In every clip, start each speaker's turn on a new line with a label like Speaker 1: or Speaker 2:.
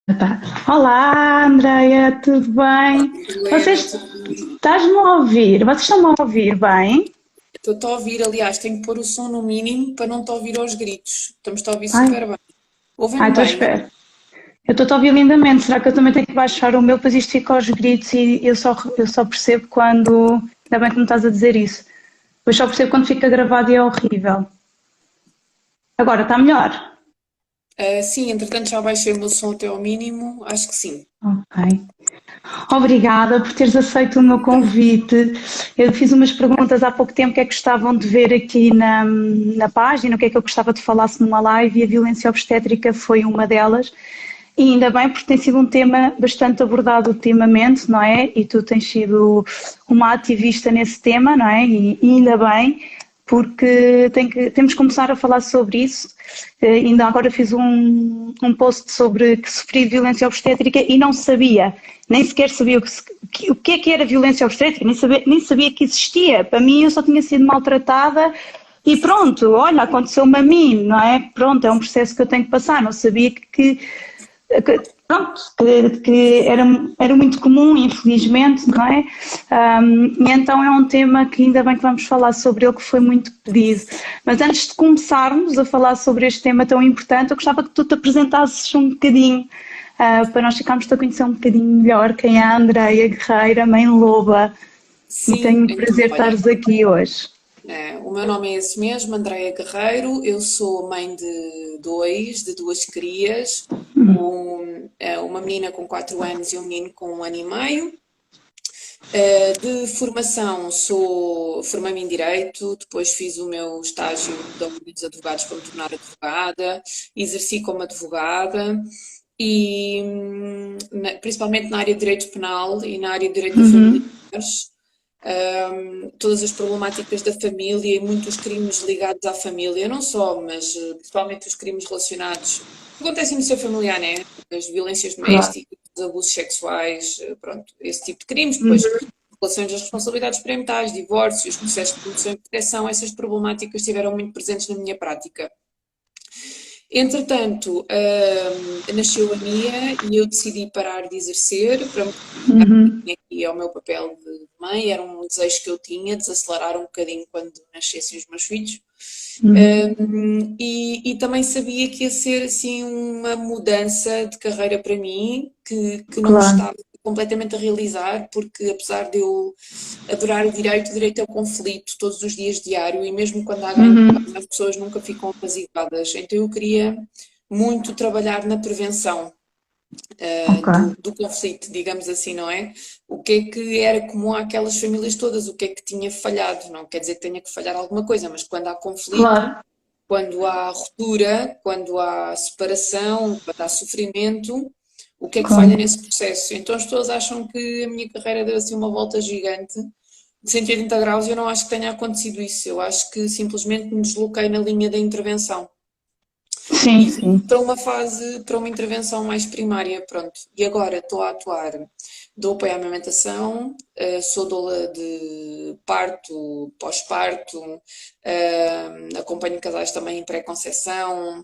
Speaker 1: Tá. Olá, Andreia, tudo bem?
Speaker 2: Helena,
Speaker 1: Vocês estás-me a ouvir? Vocês estão-me a ouvir bem?
Speaker 2: estou-te a ouvir, aliás, tenho que pôr o som no mínimo para não te ouvir aos gritos. Estamos-te a ouvir
Speaker 1: Ai,
Speaker 2: super bem.
Speaker 1: ai,
Speaker 2: Ouvem-me
Speaker 1: estou a
Speaker 2: bem?
Speaker 1: esperar. Eu estou a ouvir lindamente. Será que eu também tenho que baixar o meu? Pois isto fica aos gritos e eu só percebo quando. Ainda bem que me estás a dizer isso. Depois só percebo quando fica gravado e é horrível. Agora está melhor.
Speaker 2: Sim, entretanto já baixei o meu som até ao mínimo, acho que sim.
Speaker 1: Ok. Obrigada por teres aceito o meu convite. Eu fiz umas perguntas há pouco tempo que é que gostavam de ver aqui na página, o que é que eu gostava de falar-se numa live e a violência obstétrica foi uma delas. E ainda bem, porque tem sido um tema bastante abordado ultimamente, não é? E tu tens sido uma ativista nesse tema, não é? E ainda bem, porque temos que começar a falar sobre isso. Ainda agora fiz um post sobre que sofri de violência obstétrica e não sabia, nem sequer sabia o que é que era violência obstétrica, nem sabia que existia. Para mim, eu só tinha sido maltratada e pronto, olha, aconteceu-me a mim, não é? Pronto, é um processo que eu tenho que passar. Não sabia pronto, que era muito comum, infelizmente, não é? E então é um tema que ainda bem que vamos falar sobre ele, que foi muito pedido. Mas antes de começarmos a falar sobre este tema tão importante, eu gostava que tu te apresentasses um bocadinho, para nós ficarmos a conhecer um bocadinho melhor quem é a Andreia Guerreira, mãe loba, e
Speaker 2: Sim,
Speaker 1: tenho o
Speaker 2: então,
Speaker 1: prazer de
Speaker 2: olha,
Speaker 1: estares aqui hoje.
Speaker 2: o meu nome é esse mesmo, Andreia Guerreiro, eu sou mãe de duas crias, uma menina com 4 anos e um menino com 1 ano e meio. De formação, formei-me em Direito, depois fiz o meu estágio da Ordem dos Advogados para me tornar advogada, exerci como advogada e principalmente na área de Direito Penal e na área de Direito da Família,
Speaker 1: Uhum,
Speaker 2: todas as problemáticas da família e muitos crimes ligados à família, não só, mas principalmente os crimes relacionados que acontecem no seu familiar, né? As violências
Speaker 1: claro.
Speaker 2: domésticas, os abusos sexuais, pronto, esse tipo de crimes. Depois,
Speaker 1: Uhum,
Speaker 2: relações das responsabilidades parentais, divórcios, processos de promoção e proteção, essas problemáticas estiveram muito presentes na minha prática. Entretanto, nasceu a Mia e eu decidi parar de exercer para me dedicar
Speaker 1: uhum,
Speaker 2: aqui ao meu papel de mãe. Era um desejo que eu tinha, desacelerar um bocadinho quando nascessem os meus filhos.
Speaker 1: uhum,
Speaker 2: E também sabia que ia ser assim uma mudança de carreira para mim, que não me
Speaker 1: claro.
Speaker 2: estava completamente a realizar, porque apesar de eu adorar o direito é o conflito todos os dias diário, e mesmo quando há ganho,
Speaker 1: Uhum,
Speaker 2: as pessoas nunca ficam apaziguadas. Então eu queria muito trabalhar na prevenção
Speaker 1: ok.
Speaker 2: do conflito, digamos assim, não é? O que é que era comum àquelas famílias todas, o que é que tinha falhado, não quer dizer que tenha que falhar alguma coisa, mas quando há conflito,
Speaker 1: Claro,
Speaker 2: quando há ruptura, quando há separação, quando há sofrimento, o que é que falha
Speaker 1: claro.
Speaker 2: nesse processo? Então as pessoas acham que a minha carreira deu assim uma volta gigante de 180 graus e eu não acho que tenha acontecido isso. Eu acho que simplesmente me desloquei na linha da intervenção.
Speaker 1: Sim,
Speaker 2: E vim
Speaker 1: sim.
Speaker 2: para uma fase, para uma intervenção mais primária, pronto. E agora estou a atuar, dou apoio à amamentação, sou doula de parto, pós-parto, acompanho casais também em pré-conceição,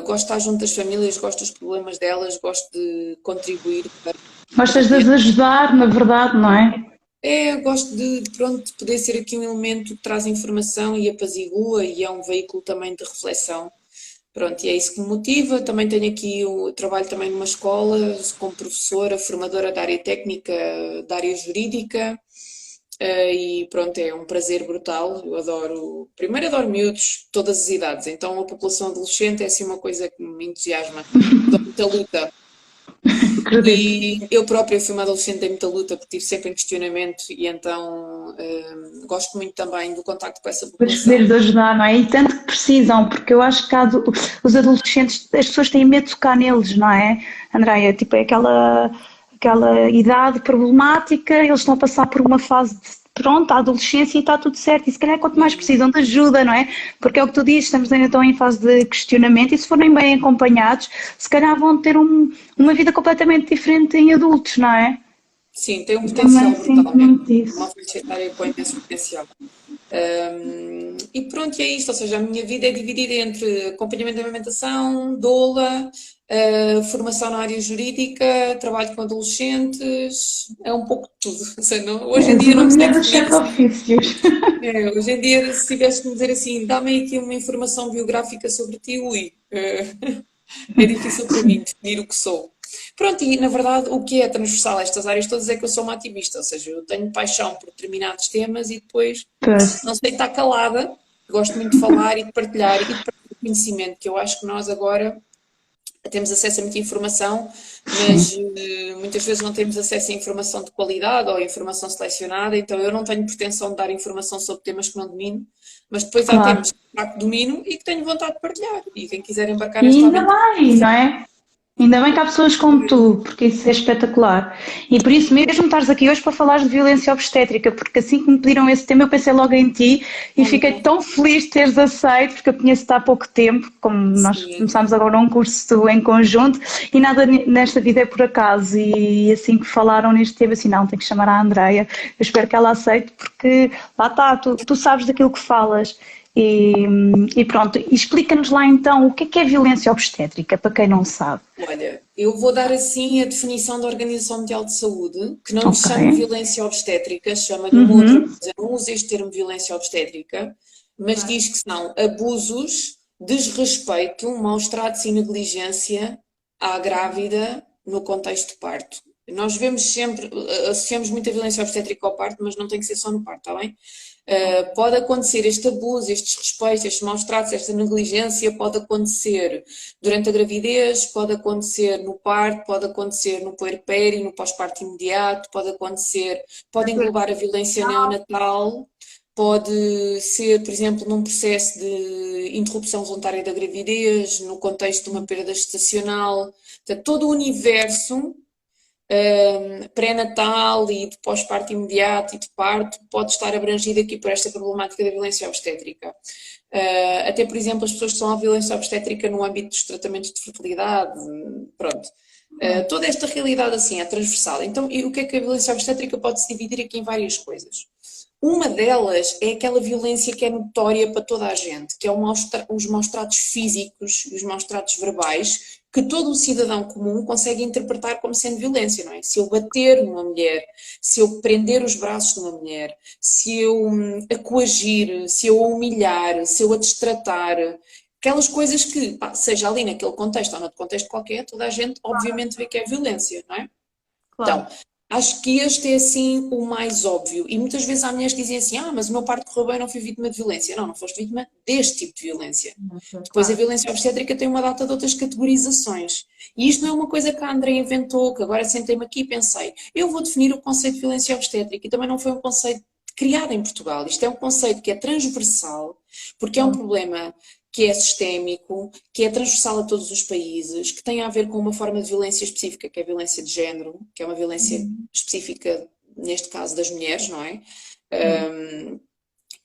Speaker 2: gosto de estar junto das famílias, gosto dos problemas delas, gosto de contribuir para
Speaker 1: Gostas de
Speaker 2: combater.
Speaker 1: as ajudar, na verdade, não é?
Speaker 2: Gosto pronto, de poder ser aqui um elemento que traz informação e apazigua e é um veículo também de reflexão. Pronto, e é isso que me motiva. Também tenho aqui o trabalho também numa escola, como professora, formadora da área técnica, da área jurídica, e pronto, é um prazer brutal. Eu adoro, primeiro adoro miúdos, todas as idades, então a população adolescente é assim uma coisa que me entusiasma. Dou muita luta.
Speaker 1: Acredito.
Speaker 2: E eu própria fui uma adolescente em muita luta, porque estive sempre em questionamento, e então gosto muito também do contacto com essa
Speaker 1: Depois
Speaker 2: população.
Speaker 1: poderes ajudar, não é? E tanto que precisam, porque eu acho que os adolescentes, as pessoas têm medo de tocar neles, não é, Andréia? Tipo, é aquela idade problemática, eles estão a passar por uma fase de. Pronto, a adolescência e está tudo certo. E se calhar quanto mais
Speaker 2: Uhum.
Speaker 1: precisam de ajuda, não é? Porque é o que tu dizes, estamos ainda tão em fase de questionamento e se forem bem acompanhados, se calhar vão ter uma vida completamente diferente em adultos, não é?
Speaker 2: Sim, tem um
Speaker 1: Eu também
Speaker 2: potencial
Speaker 1: sinto
Speaker 2: brutal mesmo.
Speaker 1: muito
Speaker 2: Uma
Speaker 1: isso.
Speaker 2: faixa etária com imenso potencial. E pronto, é isto. Ou seja, a minha vida é dividida entre acompanhamento de amamentação, doula, formação na área jurídica, trabalho com adolescentes, é um pouco de tudo. Ou seja, hoje em
Speaker 1: És
Speaker 2: dia
Speaker 1: uma
Speaker 2: não me sei
Speaker 1: mulher dos
Speaker 2: definir
Speaker 1: sete
Speaker 2: assim.
Speaker 1: ofícios.
Speaker 2: Hoje em dia, se tivesse que me dizer assim, dá-me aqui uma informação biográfica sobre ti, ui, é difícil para mim definir o que sou. Pronto, e na verdade o que é transversal a estas áreas todas é que eu sou uma ativista, ou seja, eu tenho paixão por determinados temas e depois
Speaker 1: Pois,
Speaker 2: não sei estar calada, gosto muito de falar e de partilhar conhecimento, que eu acho que nós agora temos acesso a muita informação,
Speaker 1: sim,
Speaker 2: mas muitas vezes não temos acesso a informação de qualidade ou a informação selecionada, então eu não tenho pretensão de dar informação sobre temas que não domino, mas depois há
Speaker 1: claro.
Speaker 2: temas que domino e que tenho vontade de partilhar. E quem quiser embarcar
Speaker 1: E
Speaker 2: nesta
Speaker 1: ainda
Speaker 2: aventura,
Speaker 1: bem, não é? Ainda bem que há pessoas como tu, porque isso é espetacular. E por isso mesmo estás aqui hoje para falar de violência obstétrica, porque assim que me pediram esse tema eu pensei logo em ti e fiquei
Speaker 2: olha,
Speaker 1: tão feliz de teres aceito, porque eu conheço-te há pouco tempo, como nós
Speaker 2: sim,
Speaker 1: começámos agora um curso em conjunto e nada nesta vida é por acaso. E assim que falaram neste tema, assim, não, tem que chamar a Andreia, eu espero que ela aceite, porque lá está, tu sabes daquilo que falas. E, e pronto, e explica-nos lá então o que é violência obstétrica, para quem não sabe.
Speaker 2: olha, eu vou dar assim a definição da Organização Mundial de Saúde, que não lhe
Speaker 1: Ok.
Speaker 2: chama violência obstétrica, chama-lhe uma outra
Speaker 1: Uhum.
Speaker 2: coisa, não usa este termo violência obstétrica, mas diz que são abusos, desrespeito, maus tratos e negligência à grávida no contexto de parto. Nós vemos sempre, associamos muita violência obstétrica ao parto, mas não tem que ser só no parto, está bem? Pode acontecer este abuso, este desrespeito, estes maus tratos, esta negligência, pode acontecer durante a gravidez, pode acontecer no parto, pode acontecer no puerpério, no pós-parto imediato, pode acontecer, pode englobar a violência neonatal, pode ser, por exemplo, num processo de interrupção voluntária da gravidez, no contexto de uma perda gestacional, portanto, todo o universo pré-natal e de pós-parto imediato e de parto pode estar abrangido aqui por esta problemática da violência obstétrica. Até, por exemplo, as pessoas que são à violência obstétrica no âmbito dos tratamentos de fertilidade, pronto. Toda esta realidade assim é transversal. Então, e o que é que a violência obstétrica pode se dividir aqui em várias coisas? Uma delas é aquela violência que é notória para toda a gente, que é os maus tratos físicos e os maus tratos verbais, que todo o cidadão comum consegue interpretar como sendo violência, não é? Se eu bater numa mulher, se eu prender os braços de uma mulher, se eu a coagir, se eu a humilhar, se eu a destratar, aquelas coisas que, pá, seja ali naquele contexto ou noutro contexto qualquer, toda a gente obviamente vê que é violência, não é? Então,
Speaker 1: Claro.
Speaker 2: acho que este é assim o mais óbvio. E muitas vezes há mulheres que dizem assim: mas o meu parto correu bem, não fui vítima de violência. Não, não foste vítima deste tipo de violência. Depois a
Speaker 1: Claro.
Speaker 2: violência obstétrica tem uma data de outras categorizações. E isto não é uma coisa que a Andrea inventou, que agora sentei-me aqui e pensei, eu vou definir o conceito de violência obstétrica. E também não foi um conceito criado em Portugal. Isto é um conceito que é transversal, porque é um problema que é sistémico, que é transversal a todos os países, que tem a ver com uma forma de violência específica, que é a violência de género, que é uma violência específica, neste caso, das mulheres, não é?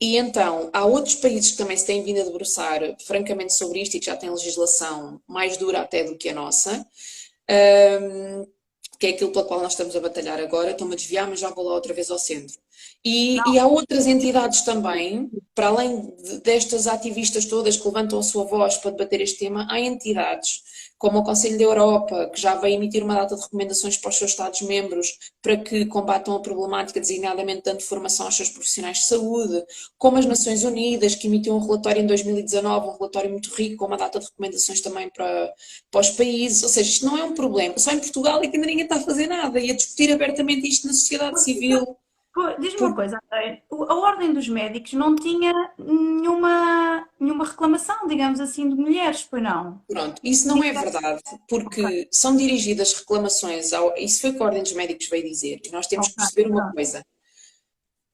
Speaker 2: E então, há outros países que também se têm vindo a debruçar francamente sobre isto e que já têm legislação mais dura até do que a nossa, que é aquilo pela qual nós estamos a batalhar agora. Estou-me a desviar, mas já vou lá outra vez ao centro. E há outras entidades também, para além destas ativistas todas que levantam a sua voz para debater este tema, há entidades como o Conselho da Europa, que já vai emitir uma data de recomendações para os seus Estados-membros para que combatam a problemática, designadamente dando formação aos seus profissionais de saúde, como as Nações Unidas, que emitiu um relatório em 2019, um relatório muito rico, com uma data de recomendações também para os países. Ou seja, isto não é um problema. Só em Portugal é que ainda ninguém está a fazer nada e a discutir abertamente isto na sociedade civil.
Speaker 3: Pô, diz-me uma
Speaker 2: Por-
Speaker 3: coisa, André. A Ordem dos Médicos não tinha nenhuma reclamação, digamos assim, de mulheres, pois não?
Speaker 2: Pronto, isso não é verdade,
Speaker 3: Ok,
Speaker 2: porque são dirigidas reclamações isso foi o que a Ordem dos Médicos veio dizer, e nós temos que
Speaker 3: ok,
Speaker 2: perceber uma
Speaker 3: pronto.
Speaker 2: coisa.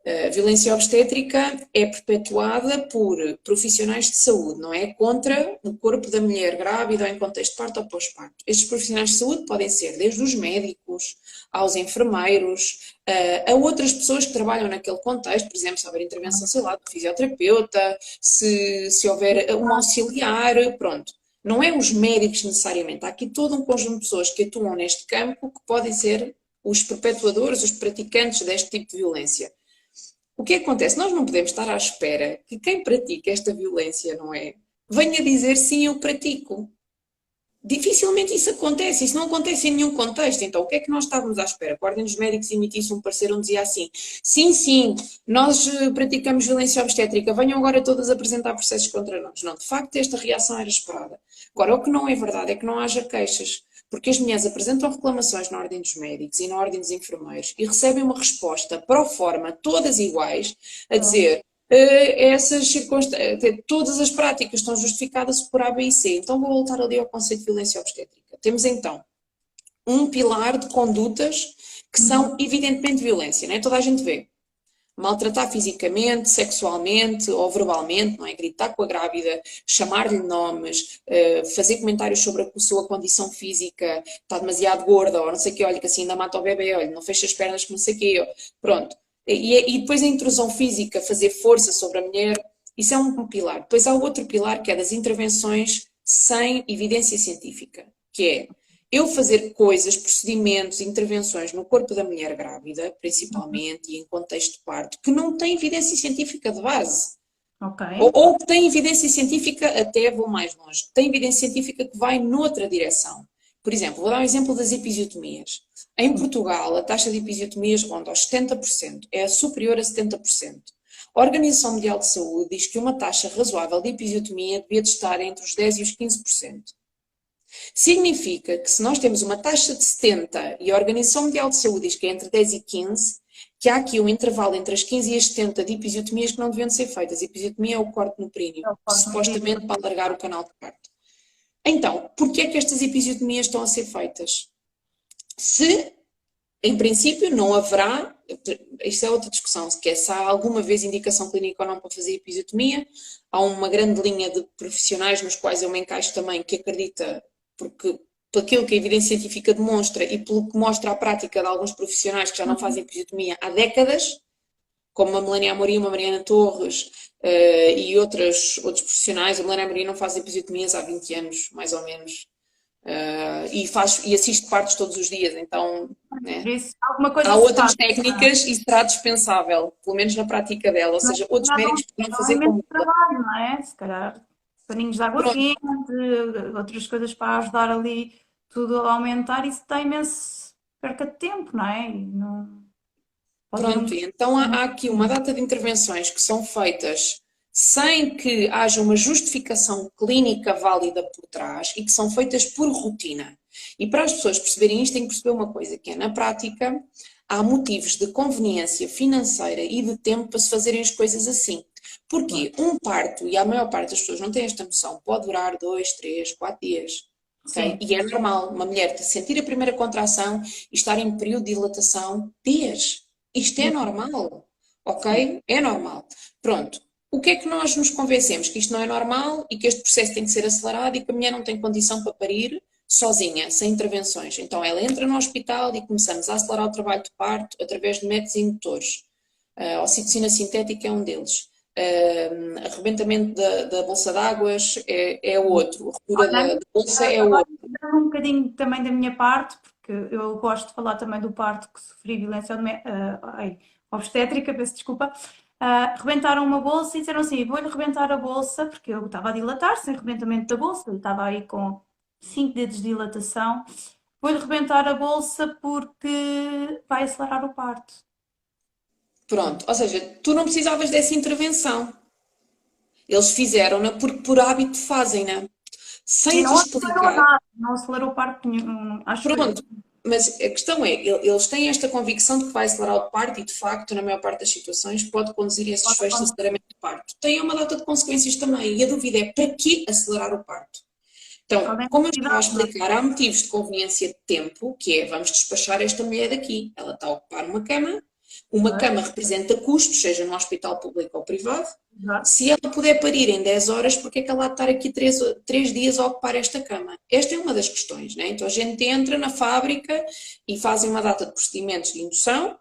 Speaker 2: A violência obstétrica é perpetuada por profissionais de saúde, não é contra o corpo da mulher grávida ou em contexto de parto ou pós-parto. Estes profissionais de saúde podem ser desde os médicos, aos enfermeiros, a outras pessoas que trabalham naquele contexto, por exemplo, se houver intervenção, sei lá, do fisioterapeuta, se houver um auxiliar, pronto. Não é os médicos necessariamente, há aqui todo um conjunto de pessoas que atuam neste campo que podem ser os perpetuadores, os praticantes deste tipo de violência. O que acontece? Nós não podemos estar à espera que quem pratica esta violência, não é? Venha dizer sim, eu pratico. Dificilmente isso acontece, isso não acontece em nenhum contexto. Então, o que é que nós estávamos à espera? Que a Ordem dos Médicos emitisse um parecer onde dizia assim: sim, sim, nós praticamos violência obstétrica, venham agora todas apresentar processos contra nós. Não, de facto, esta reação era esperada. Agora, o que não é verdade é que não haja queixas, porque as mulheres apresentam reclamações na Ordem dos Médicos e na Ordem dos Enfermeiros e recebem uma resposta pro forma, todas iguais, a dizer. Todas as práticas estão justificadas por A, B e C. Então vou voltar ali ao conceito de violência obstétrica. Temos então um pilar de condutas que são evidentemente violência, não é? Toda a gente vê. Maltratar fisicamente, sexualmente ou verbalmente, não é? Gritar com a grávida, chamar-lhe nomes, fazer comentários sobre a sua condição física, está demasiado gorda ou não sei o quê, olha que assim ainda mata o bebê, olha, não fecha as pernas que não sei o quê, pronto. E depois a intrusão física, fazer força sobre a mulher, isso é um pilar. Depois há outro pilar que é das intervenções sem evidência científica, que é eu fazer coisas, procedimentos, intervenções no corpo da mulher grávida, principalmente, e em contexto de parto, que não têm evidência científica de base.
Speaker 3: Ok.
Speaker 2: Ou que têm evidência científica, até vou mais longe, tem evidência científica que vai noutra direção. Por exemplo, vou dar um exemplo das episiotomias. Em Portugal, a taxa de episiotomias ronda aos 70%, é superior a 70%. A Organização Mundial de Saúde diz que uma taxa razoável de episiotomia devia de estar entre os 10% e os 15%. Significa que se nós temos uma taxa de 70% e a Organização Mundial de Saúde diz que é entre 10 e 15%, que há aqui um intervalo entre as 15 e as 70 de episiotomias que não deviam ser feitas. A episiotomia é o corte no períneo, supostamente para alargar o canal de parto. Então, porquê é que estas episiotomias estão a ser feitas? Se, em princípio, não haverá, isto é outra discussão, se há alguma vez indicação clínica ou não para fazer episiotomia, há uma grande linha de profissionais nos quais eu me encaixo também, que acredita, porque pelo aquilo que a evidência científica demonstra e pelo que mostra a prática de alguns profissionais que já não fazem episiotomia há décadas, como a Melania Amorim, a Mariana Torres e outros profissionais. A Melania Amorim não faz episiotomias há 20 anos, mais ou menos. E assiste partos todos os dias, então né? Há outras técnicas e será dispensável, pelo menos na prática dela, ou seja, outros médicos poderão fazer como
Speaker 3: trabalho, não é? Se calhar paninhos de água quente, outras coisas para ajudar ali tudo a aumentar, isso tem imenso perca de tempo, não é?
Speaker 2: Pronto, então há aqui uma data de intervenções que são feitas sem que haja uma justificação clínica válida por trás e que são feitas por rotina. E para as pessoas perceberem isto, têm que perceber uma coisa, que é, na prática, há motivos de conveniência financeira e de tempo para se fazerem as coisas assim. Porque um parto, e a maior parte das pessoas não tem esta noção, pode durar 2, 3, 4 dias. Okay? E é normal uma mulher sentir a primeira contração e estar em período de dilatação dias. Isto é normal, ok? É normal. Pronto. O que é que nós nos convencemos? Que isto não é normal e que este processo tem que ser acelerado e que a mulher não tem condição para parir sozinha, sem intervenções. Então ela entra no hospital e começamos a acelerar o trabalho de parto através de métodos indutores. A ocitocina sintética é um deles. Arrebentamento da bolsa de águas é outro. A ruptura da bolsa é outro.
Speaker 3: Um bocadinho também da minha parte, porque eu gosto de falar também do parto que sofri violência obstétrica, peço desculpa. Rebentaram uma bolsa e disseram assim: vou-lhe rebentar a bolsa, porque eu estava a dilatar sem rebentamento da bolsa, eu estava aí com 5 dedos de dilatação. Vou-lhe rebentar a bolsa porque vai acelerar o parto.
Speaker 2: Pronto, ou seja, tu não precisavas dessa intervenção. Eles fizeram-na porque por hábito fazem-na. Sem te explicar.
Speaker 3: Não acelerou o parto nenhum.
Speaker 2: Pronto. Mas a questão é, eles têm esta convicção de que vai acelerar o parto e, de facto, na maior parte das situações, pode conduzir a esse desfecho de aceleramento do parto. Tem uma data de consequências também, e a dúvida é, para que acelerar o parto? Então, como eu estava a explicar, há motivos de conveniência de tempo, que é, vamos despachar esta mulher daqui. Ela está a ocupar uma cama representa custos, seja no hospital público ou privado. Se ela puder parir em 10 horas, porque é que ela há de estar aqui 3 dias a ocupar esta cama? Esta é uma das questões, né? Então a gente entra na fábrica e fazem uma data de procedimentos de indução,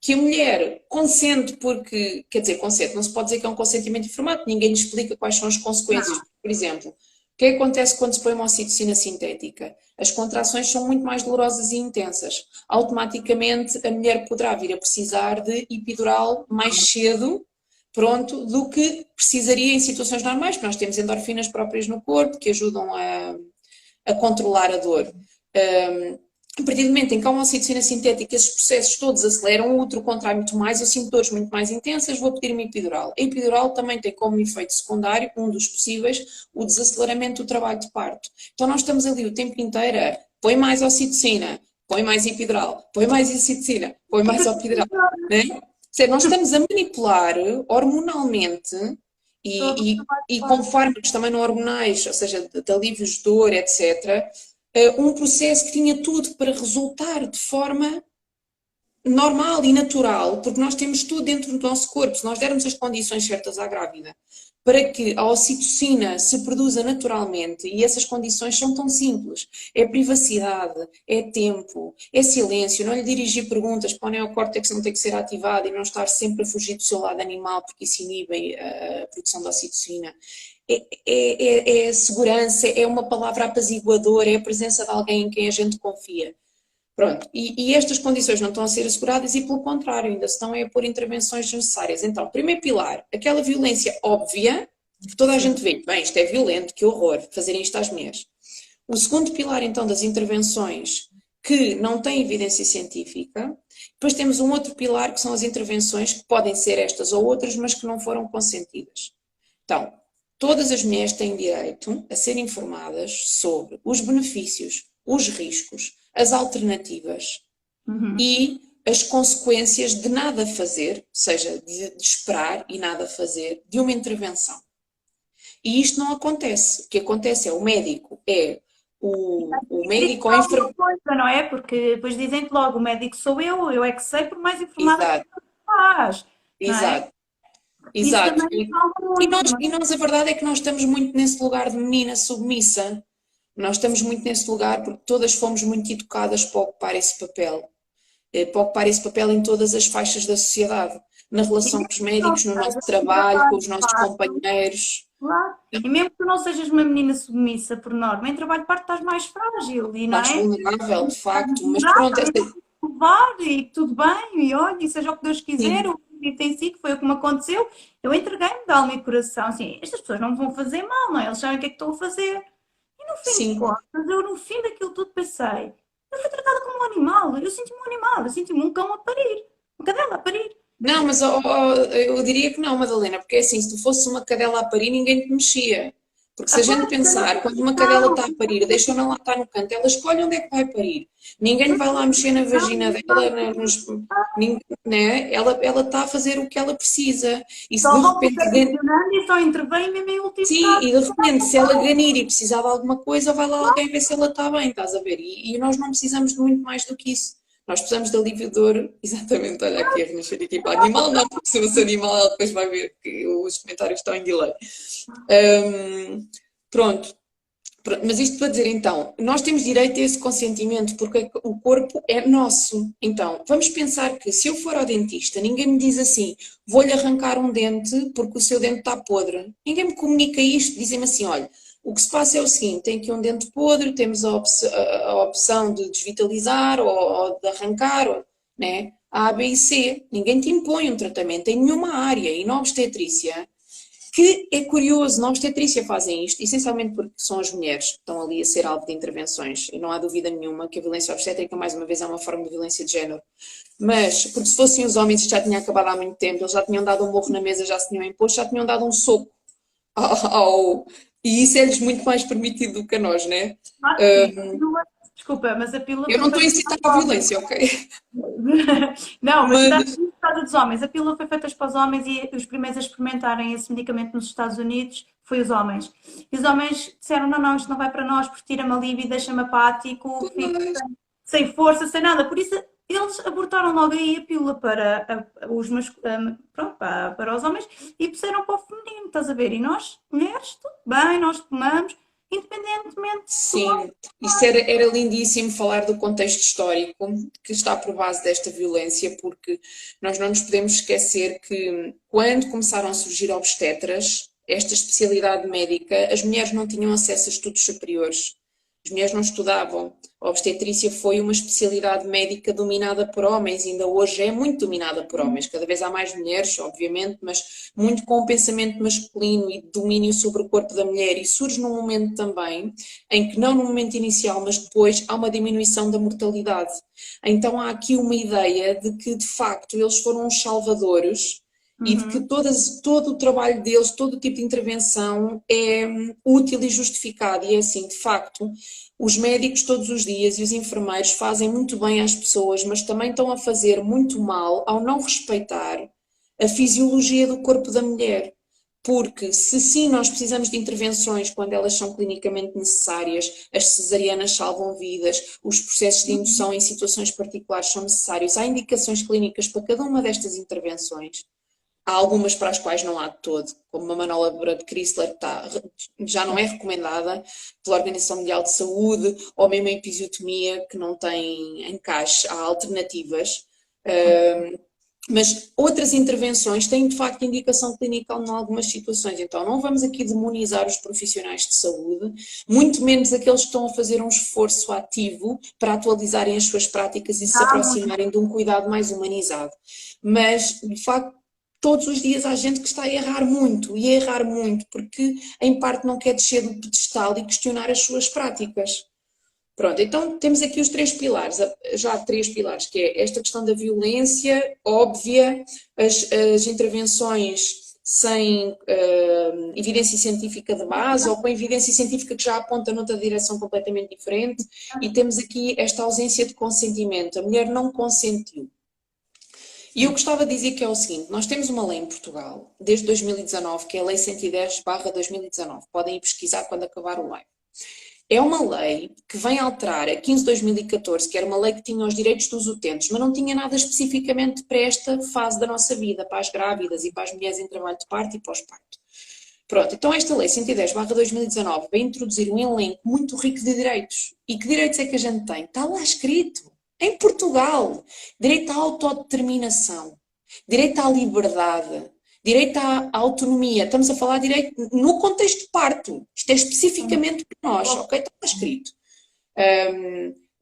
Speaker 2: que a mulher consente porque, quer dizer, consente, não se pode dizer que é um consentimento informado, ninguém lhe explica quais são as consequências. Por exemplo, o que é que acontece quando se põe uma ocitocina sintética? As contrações são muito mais dolorosas e intensas. Automaticamente a mulher poderá vir a precisar de epidural mais cedo, pronto, do que precisaria em situações normais, porque nós temos endorfinas próprias no corpo que ajudam a controlar a dor. A partir do momento em que há uma ocitocina sintética, esses processos todos aceleram, o útero contrai muito mais, eu sinto dores muito mais intensas, vou pedir uma epidural. A epidural também tem como efeito secundário, um dos possíveis, o desaceleramento do trabalho de parto. Então nós estamos ali o tempo inteiro a põe mais ocitocina, põe mais epidural, põe mais ocitocina, põe mais epidural. Né? Nós estamos a manipular hormonalmente e com fármacos também não hormonais, ou seja, de alívios de dor, etc., um processo que tinha tudo para resultar de forma normal e natural, porque nós temos tudo dentro do nosso corpo. Se nós dermos as condições certas à grávida para que a ocitocina se produza naturalmente, e essas condições são tão simples, é privacidade, é tempo, é silêncio, não lhe dirigir perguntas para o neocórtex não ter que ser ativado e não estar sempre a fugir do seu lado animal, porque isso inibe a produção da ocitocina. É segurança, é uma palavra apaziguadora, é a presença de alguém em quem a gente confia. Pronto, e estas condições não estão a ser asseguradas e, pelo contrário, ainda estão a pôr intervenções necessárias. Então, primeiro pilar, aquela violência óbvia, que toda a gente vê, bem, isto é violento, que horror, fazerem isto às mulheres. O segundo pilar, então, das intervenções que não têm evidência científica. Depois temos um outro pilar, que são as intervenções, que podem ser estas ou outras, mas que não foram consentidas. Então, todas as mulheres têm direito a ser informadas sobre os benefícios, os riscos, as alternativas e as consequências de nada fazer, ou seja, de esperar e nada fazer, de uma intervenção. E isto não acontece. O que acontece é o médico ou a enfermeira.
Speaker 3: Não é? Porque depois dizem que logo o médico sou eu é que sei por mais informada que faz.
Speaker 2: Exato. Exato. E nós a verdade é que nós estamos muito nesse lugar de menina submissa. Nós estamos muito nesse lugar porque todas fomos muito educadas para ocupar esse papel. Para ocupar esse papel em todas as faixas da sociedade. Na relação com os médicos, no nosso trabalho, com os nossos companheiros.
Speaker 3: Claro. E mesmo que tu não sejas uma menina submissa por norma, em trabalho de parto estás mais frágil. E, não
Speaker 2: mais
Speaker 3: é?
Speaker 2: vulnerável, de facto. Mas pronto,
Speaker 3: e tudo bem, e olha, e seja o que Deus quiser, o que tem si, que foi o que me aconteceu, eu entreguei-me de alma e coração. Assim, estas pessoas não me vão fazer mal, não é? Eles sabem o que é que estou a fazer. E no fim de contas, eu no fim daquilo tudo pensei, eu fui tratada como um animal, eu senti-me um animal, eu senti-me um cão a parir, uma cadela a parir.
Speaker 2: Não, mas eu diria que não, Madalena, porque é assim, se tu fosse uma cadela a parir, ninguém te mexia. Porque se a gente pensar, quando uma cadela está a parir, deixa-na lá estar no canto, ela escolhe onde é que vai parir. Ninguém vai lá mexer na vagina dela, né? Ela está a fazer o que ela precisa. E se de repente...
Speaker 3: E só intervém mesmo em último
Speaker 2: Sim, e de repente, se ela ganir e precisar de alguma coisa, vai lá alguém ver se ela está bem, estás a ver? E nós não precisamos de muito mais do que isso. Nós precisamos de alívio de dor, exatamente, olha aqui a renascer tipo animal, não, porque se fosse animal ela depois vai ver que os comentários estão em delay. Pronto, mas isto para dizer então, nós temos direito a esse consentimento porque o corpo é nosso. Então, vamos pensar que se eu for ao dentista, ninguém me diz assim, vou-lhe arrancar um dente porque o seu dente está podre. Ninguém me comunica isto, dizem-me assim, olha, o que se passa é o seguinte, tem aqui um dente podre, temos a opção de desvitalizar ou de arrancar, né? A, B e C. Ninguém te impõe um tratamento em nenhuma área. E na obstetrícia, que é curioso, na obstetrícia fazem isto, essencialmente porque são as mulheres que estão ali a ser alvo de intervenções. E não há dúvida nenhuma que a violência obstétrica, mais uma vez, é uma forma de violência de género. Mas, porque se fossem os homens, isto já tinha acabado há muito tempo, eles já tinham dado um morro na mesa, já se tinham imposto, já tinham dado um soco e isso é-lhes muito mais permitido do que a nós, não é?
Speaker 3: Desculpa, mas a pílula...
Speaker 2: Eu não estou a incitar para a violência, ok?
Speaker 3: Não, mas por causa dos homens. A pílula foi feita para os homens e os primeiros a experimentarem esse medicamento nos Estados Unidos foi os homens. E os homens disseram, não, isto não vai para nós porque tira-me a libido e deixa-me apático, fico sem força, sem nada. Por isso eles abortaram logo aí a pílula para os homens e puseram para o feminino, estás a ver? E nós, mulheres, tudo bem, nós tomamos, independentemente...
Speaker 2: Sim, isso era lindíssimo falar do contexto histórico que está por base desta violência, porque nós não nos podemos esquecer que quando começaram a surgir obstetras, esta especialidade médica, as mulheres não tinham acesso a estudos superiores. As mulheres não estudavam, A obstetrícia foi uma especialidade médica dominada por homens, ainda hoje é muito dominada por homens. Cada vez há mais mulheres, obviamente, mas muito com o pensamento masculino e domínio sobre o corpo da mulher. E surge num momento também em que, não no momento inicial, mas depois, há uma diminuição da mortalidade. Então há aqui uma ideia de que, de facto, eles foram os salvadores e de que todo o trabalho deles, todo o tipo de intervenção é útil e justificado. E é assim, de facto, os médicos todos os dias e os enfermeiros fazem muito bem às pessoas, mas também estão a fazer muito mal ao não respeitar a fisiologia do corpo da mulher. Porque se sim nós precisamos de intervenções quando elas são clinicamente necessárias, as cesarianas salvam vidas, os processos de indução em situações particulares são necessários, há indicações clínicas para cada uma destas intervenções. Há algumas para as quais não há de todo, como a manobra de Chrysler, que já não é recomendada pela Organização Mundial de Saúde, ou mesmo a episiotomia, que não tem encaixe. Há alternativas. Mas outras intervenções têm de facto indicação clínica em algumas situações, então não vamos aqui demonizar os profissionais de saúde, muito menos aqueles que estão a fazer um esforço ativo para atualizarem as suas práticas e se aproximarem de um cuidado mais humanizado. Mas, de facto, todos os dias há gente que está a errar muito, e a errar muito porque em parte não quer descer do pedestal e questionar as suas práticas. Pronto, então temos aqui os 3 pilares, já 3 pilares, que é esta questão da violência óbvia, as intervenções sem evidência científica de base ou com evidência científica que já aponta noutra direção completamente diferente, e temos aqui esta ausência de consentimento, a mulher não consentiu. E eu gostava de dizer que é o seguinte, nós temos uma lei em Portugal, desde 2019, que é a Lei 110/2019, podem ir pesquisar quando acabar o live. É uma lei que vem alterar a 15/2014, que era uma lei que tinha os direitos dos utentes, mas não tinha nada especificamente para esta fase da nossa vida, para as grávidas e para as mulheres em trabalho de parto e pós-parto. Pronto, então esta lei 110/2019 vai introduzir um elenco muito rico de direitos. E que direitos é que a gente tem? Está lá escrito, em Portugal. Direito à autodeterminação, direito à liberdade, direito à autonomia. Estamos a falar de direito no contexto de parto. Isto é especificamente para nós, ok? Está escrito.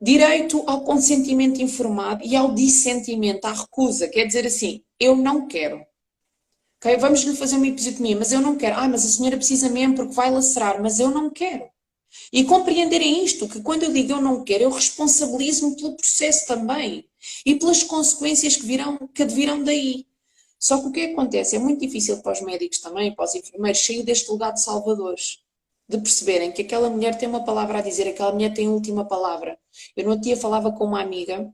Speaker 2: Direito ao consentimento informado e ao dissentimento, à recusa. Quer dizer assim, eu não quero. Okay? Vamos-lhe fazer uma episiotomia, mas eu não quero. Mas a senhora precisa mesmo porque vai lacerar, mas eu não quero. E compreenderem isto, que quando eu digo eu não quero, eu responsabilizo-me pelo processo também. E pelas consequências que advirão daí. Só que o que acontece? É muito difícil para os médicos também, para os enfermeiros, sair deste lugar de salvadores. De perceberem que aquela mulher tem uma palavra a dizer, aquela mulher tem a última palavra. Eu no outro dia falava com uma amiga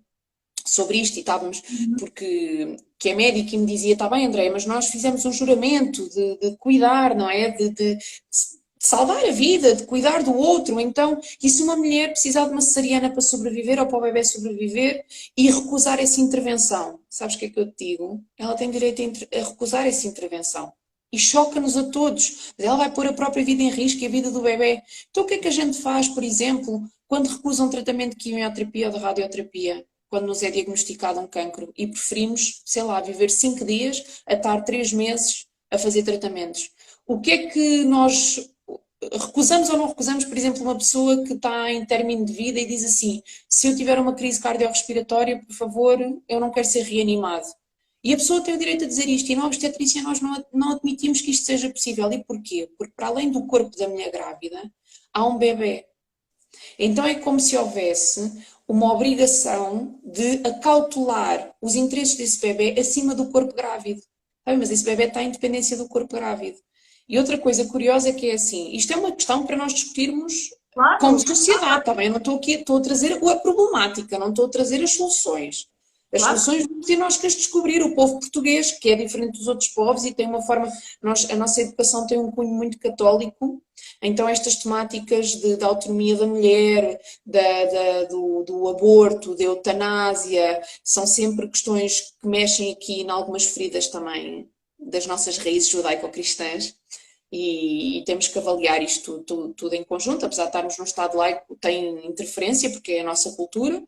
Speaker 2: sobre isto e estávamos, porque que é médica e me dizia, está bem André, mas nós fizemos um juramento de cuidar, não é? De salvar a vida, de cuidar do outro. Então, e se uma mulher precisar de uma cesariana para sobreviver ou para o bebê sobreviver e recusar essa intervenção, sabes o que é que eu te digo? Ela tem direito a recusar essa intervenção. E choca-nos a todos. Ela vai pôr a própria vida em risco e a vida do bebê. Então o que é que a gente faz, por exemplo, quando recusam um tratamento de quimioterapia ou de radioterapia? Quando nos é diagnosticado um cancro e preferimos, sei lá, viver 5 dias a estar 3 meses a fazer tratamentos. O que é que nós recusamos ou não recusamos, por exemplo, uma pessoa que está em término de vida e diz assim, se eu tiver uma crise cardiorrespiratória, por favor, eu não quero ser reanimado. E a pessoa tem o direito a dizer isto, e na obstetrícia nós não admitimos que isto seja possível. E porquê? Porque para além do corpo da mulher grávida, há um bebê. Então é como se houvesse uma obrigação de acautelar os interesses desse bebê acima do corpo grávido. Mas esse bebê está em dependência do corpo grávido. E outra coisa curiosa é que é assim, isto é uma questão para nós discutirmos como sociedade, também. Eu não estou aqui, estou a trazer a problemática, não estou a trazer as soluções. As soluções vamos ter nós que as descobrir. O povo português, que é diferente dos outros povos e tem uma forma, a nossa educação tem um cunho muito católico, então estas temáticas da autonomia da mulher, do aborto, da eutanásia, são sempre questões que mexem aqui em algumas feridas também das nossas raízes judaico-cristãs. E temos que avaliar isto tudo em conjunto, apesar de estarmos num Estado laico, tem interferência, porque é a nossa cultura.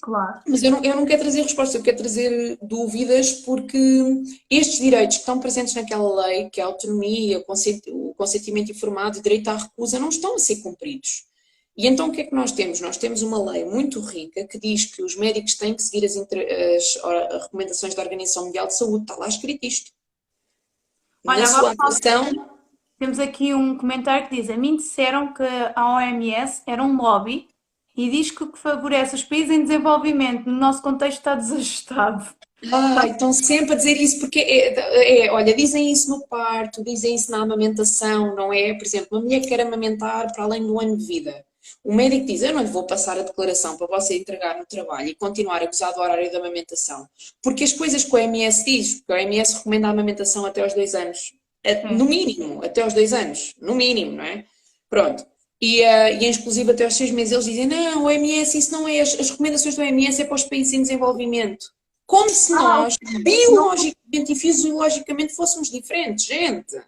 Speaker 3: Claro.
Speaker 2: Mas eu não quero trazer respostas, eu quero trazer dúvidas, porque estes direitos que estão presentes naquela lei, que é a autonomia, o consentimento informado, o direito à recusa, não estão a ser cumpridos. E então o que é que nós temos? Nós temos uma lei muito rica que diz que os médicos têm que seguir as recomendações da Organização Mundial de Saúde. Está lá escrito isto. Na
Speaker 3: Olha,
Speaker 2: sua
Speaker 3: agora
Speaker 2: atuação,
Speaker 3: temos aqui um comentário que diz: a mim disseram que a OMS era um lobby e diz que o que favorece os países em desenvolvimento, no nosso contexto, está desajustado.
Speaker 2: estão sempre a dizer isso, porque olha, dizem isso no parto, dizem isso na amamentação, não é? Por exemplo, uma mulher que quer amamentar para além do ano de vida. O médico diz, eu não lhe vou passar a declaração para você entregar no trabalho e continuar a gozar do horário da amamentação. Porque as coisas que o OMS diz, porque o OMS recomenda a amamentação até aos 2 anos. No
Speaker 3: Sim.
Speaker 2: mínimo, até aos 2 anos. No mínimo, não é? Pronto. E em exclusivo até aos 6 meses eles dizem, não, o OMS, isso não é, as recomendações do OMS é para os países em desenvolvimento. Como se
Speaker 3: Ah,
Speaker 2: nós,
Speaker 3: não,
Speaker 2: biologicamente e fisiologicamente, fôssemos diferentes, gente.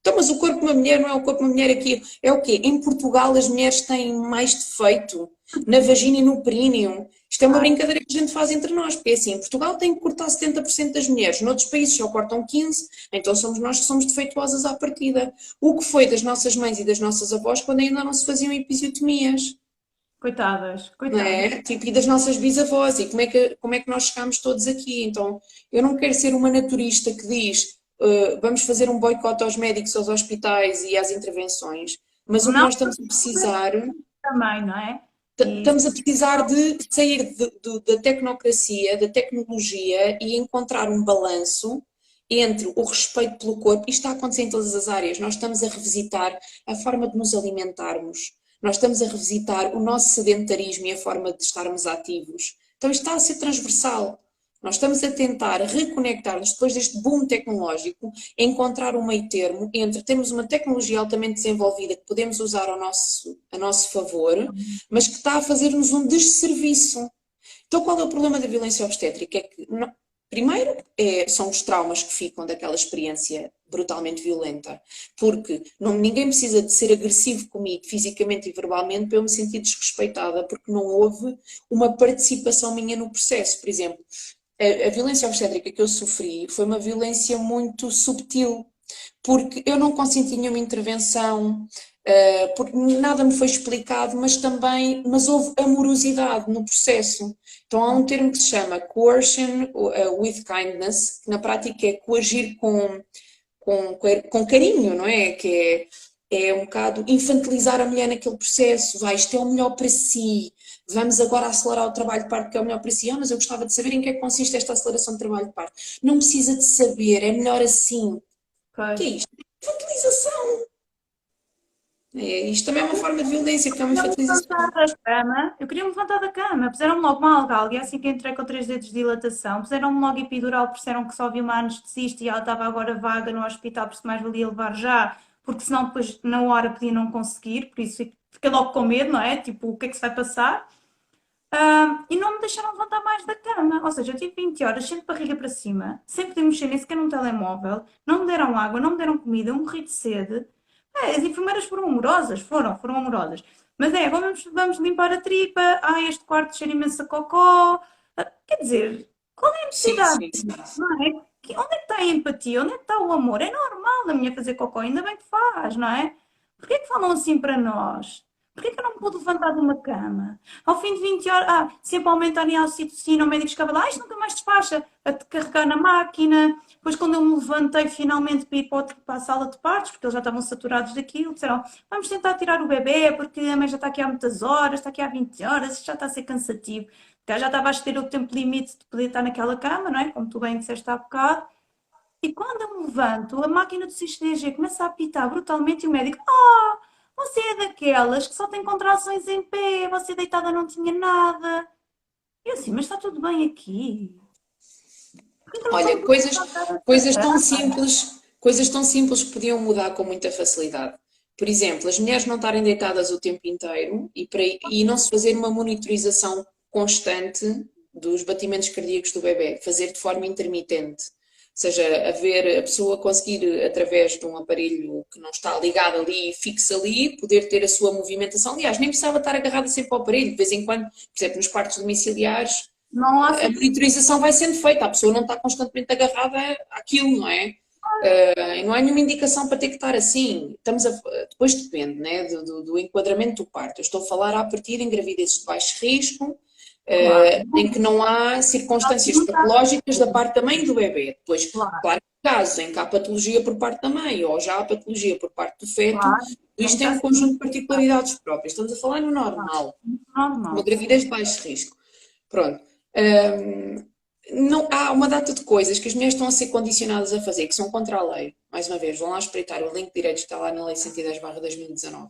Speaker 2: Então, mas o corpo de uma mulher não é o corpo de uma mulher aqui. É o quê? Em Portugal as mulheres têm mais defeito na vagina e no períneo. Isto é uma brincadeira que a gente faz entre nós, porque é assim, em Portugal tem que cortar 70% das mulheres, noutros países só cortam 15%, então somos nós que somos defeituosas à partida. O que foi das nossas mães e das nossas avós quando ainda não se faziam episiotomias,
Speaker 3: coitadas,
Speaker 2: não
Speaker 3: coitadas.
Speaker 2: é? Tipo, e das nossas bisavós, e como é que nós chegámos todos aqui? Então, eu não quero ser uma naturista que diz vamos fazer um boicote aos médicos, aos hospitais e às intervenções, mas o que
Speaker 3: Não
Speaker 2: nós estamos a precisar,
Speaker 3: também, não é? E
Speaker 2: estamos a precisar de sair da tecnocracia, da tecnologia e encontrar um balanço entre o respeito pelo corpo, isto está a acontecer em todas as áreas, nós estamos a revisitar a forma de nos alimentarmos, nós estamos a revisitar o nosso sedentarismo e a forma de estarmos ativos. Então isto está a ser transversal. Nós estamos a tentar reconectar-nos depois deste boom tecnológico, encontrar um meio termo entre termos uma tecnologia altamente desenvolvida que podemos usar a nosso favor, mas que está a fazer-nos um desserviço. Então qual é o problema da violência obstétrica? É que, primeiro, são os traumas que ficam daquela experiência brutalmente violenta, porque ninguém precisa de ser agressivo comigo fisicamente e verbalmente para eu me sentir desrespeitada, porque não houve uma participação minha no processo. Por exemplo, a violência obstétrica que eu sofri foi uma violência muito subtil, porque eu não consenti nenhuma intervenção, porque nada me foi explicado, mas houve amorosidade no processo. Então há um termo que se chama coercion with kindness, que na prática é coagir com carinho, não é? Que é um bocado infantilizar a mulher naquele processo. Isto é o melhor para si, vamos agora acelerar o trabalho de parto que é o melhor para si. Mas eu gostava de saber em que é que consiste esta aceleração de trabalho de parto. Não precisa de saber, é melhor assim. O que é
Speaker 3: pois.
Speaker 2: isto? Infantilização. Isto também é uma forma de violência, porque é uma
Speaker 3: Eu
Speaker 2: infantilização.
Speaker 3: levantar da cama, eu queria me levantar da cama, puseram-me logo uma algalga, e assim que entrei com 3 dedos de dilatação, puseram-me logo epidural, disseram que só havia uma anestesista e ela estava agora vaga no hospital, por isso mais valia levar já, porque senão depois na hora podia não conseguir, por isso fiquei logo com medo, não é? Tipo, o que é que se vai passar? E não me deixaram levantar mais da cama, ou seja, eu tive 20 horas sempre de barriga para cima, sem poder mexer nem sequer num telemóvel, não me deram água, não me deram comida, eu morri de sede. As enfermeiras foram amorosas, foram amorosas. Mas vamos limpar a tripa, este quarto cheira imenso a cocó. Quer dizer, qual é a
Speaker 2: Sim,
Speaker 3: necessidade
Speaker 2: sim, sim.
Speaker 3: disso, não é? Onde é que está a empatia? Onde é que está o amor? É normal a mulher fazer cocó, ainda bem que faz, não é? Porquê é que falam assim para nós? Porquê é que eu não me pude levantar de uma cama? Ao fim de 20 horas, sempre a aumentarem a ocitocina, o médico ficava lá, isto nunca mais despacha, a te carregar na máquina. Depois, quando eu me levantei finalmente para ir para a sala de partos, porque eles já estavam saturados daquilo, disseram, vamos tentar tirar o bebê, porque a mãe já está aqui há muitas horas, está aqui há 20 horas, isto já está a ser cansativo. Já estava a exceder o tempo limite de poder estar naquela cama, não é? Como tu bem disseste há bocado. E quando eu me levanto, a máquina do CXDG começa a apitar brutalmente e o médico, você é daquelas que só tem contrações em pé, você deitada não tinha nada. E eu assim, mas está tudo bem aqui. Por que eu não só
Speaker 2: Olha,
Speaker 3: me posso levantar
Speaker 2: coisas
Speaker 3: desta
Speaker 2: tão
Speaker 3: cama?
Speaker 2: simples, que podiam mudar com muita facilidade. Por exemplo, as mulheres não estarem deitadas o tempo inteiro e não se fazer uma monitorização constante dos batimentos cardíacos do bebê, fazer de forma intermitente. Ou seja, a pessoa conseguir, através de um aparelho que não está ligado ali, fixo ali, poder ter a sua movimentação. Aliás, nem precisava estar agarrada sempre ao aparelho, de vez em quando, por exemplo, nos partos domiciliares,
Speaker 3: Não há
Speaker 2: a monitorização vai sendo feita, a pessoa não está constantemente agarrada àquilo, não é? E não há nenhuma indicação para ter que estar assim. Depois depende, né, do enquadramento do parto. Eu estou a falar a partir em gravidezes de baixo risco,
Speaker 3: Claro,
Speaker 2: em que não há circunstâncias patológicas da parte da mãe e do bebê. Depois,
Speaker 3: claro,
Speaker 2: claro, casos em que há patologia por parte da mãe ou já há patologia por parte do feto,
Speaker 3: claro.
Speaker 2: isto
Speaker 3: Tem
Speaker 2: tem
Speaker 3: que
Speaker 2: um
Speaker 3: ser
Speaker 2: conjunto de particularidades próprias. Estamos a falar no normal, uma
Speaker 3: normal, sim.
Speaker 2: gravidez de baixo risco. Pronto. Não, há uma data de coisas que as mulheres estão a ser condicionadas a fazer, que são contra a lei. Mais uma vez, vão lá espreitar o link de direitos que está lá na Lei 110/2019.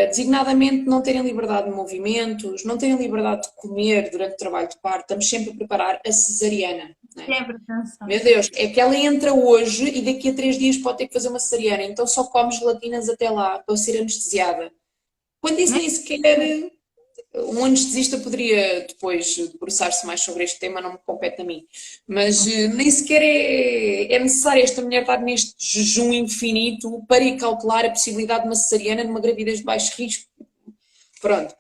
Speaker 2: Designadamente, não terem liberdade de movimentos, não terem liberdade de comer durante o trabalho de parto, estamos sempre a preparar a cesariana. Né?
Speaker 3: Sempre atenção.
Speaker 2: Meu Deus, é que ela entra hoje e daqui a 3 dias pode ter que fazer uma cesariana, então só come gelatinas até lá para ser anestesiada. Quando isso nem sequer um anestesista poderia depois debruçar-se mais sobre este tema, não me compete a mim. Mas nem sequer é necessário esta mulher estar neste jejum infinito para cautelar a possibilidade de uma cesariana numa gravidez de baixo risco. Pronto.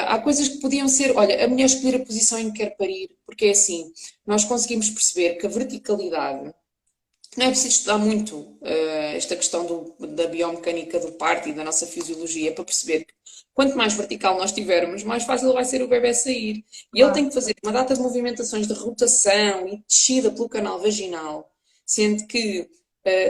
Speaker 2: Há coisas que podiam ser, olha, a mulher escolher a posição em que quer parir, porque é assim, nós conseguimos perceber que a verticalidade, não é preciso estudar muito esta questão da biomecânica do parto e da nossa fisiologia para perceber que quanto mais vertical nós tivermos, mais fácil vai ser o bebê sair. E ele tem que fazer uma data de movimentações de rotação e descida pelo canal vaginal, sendo que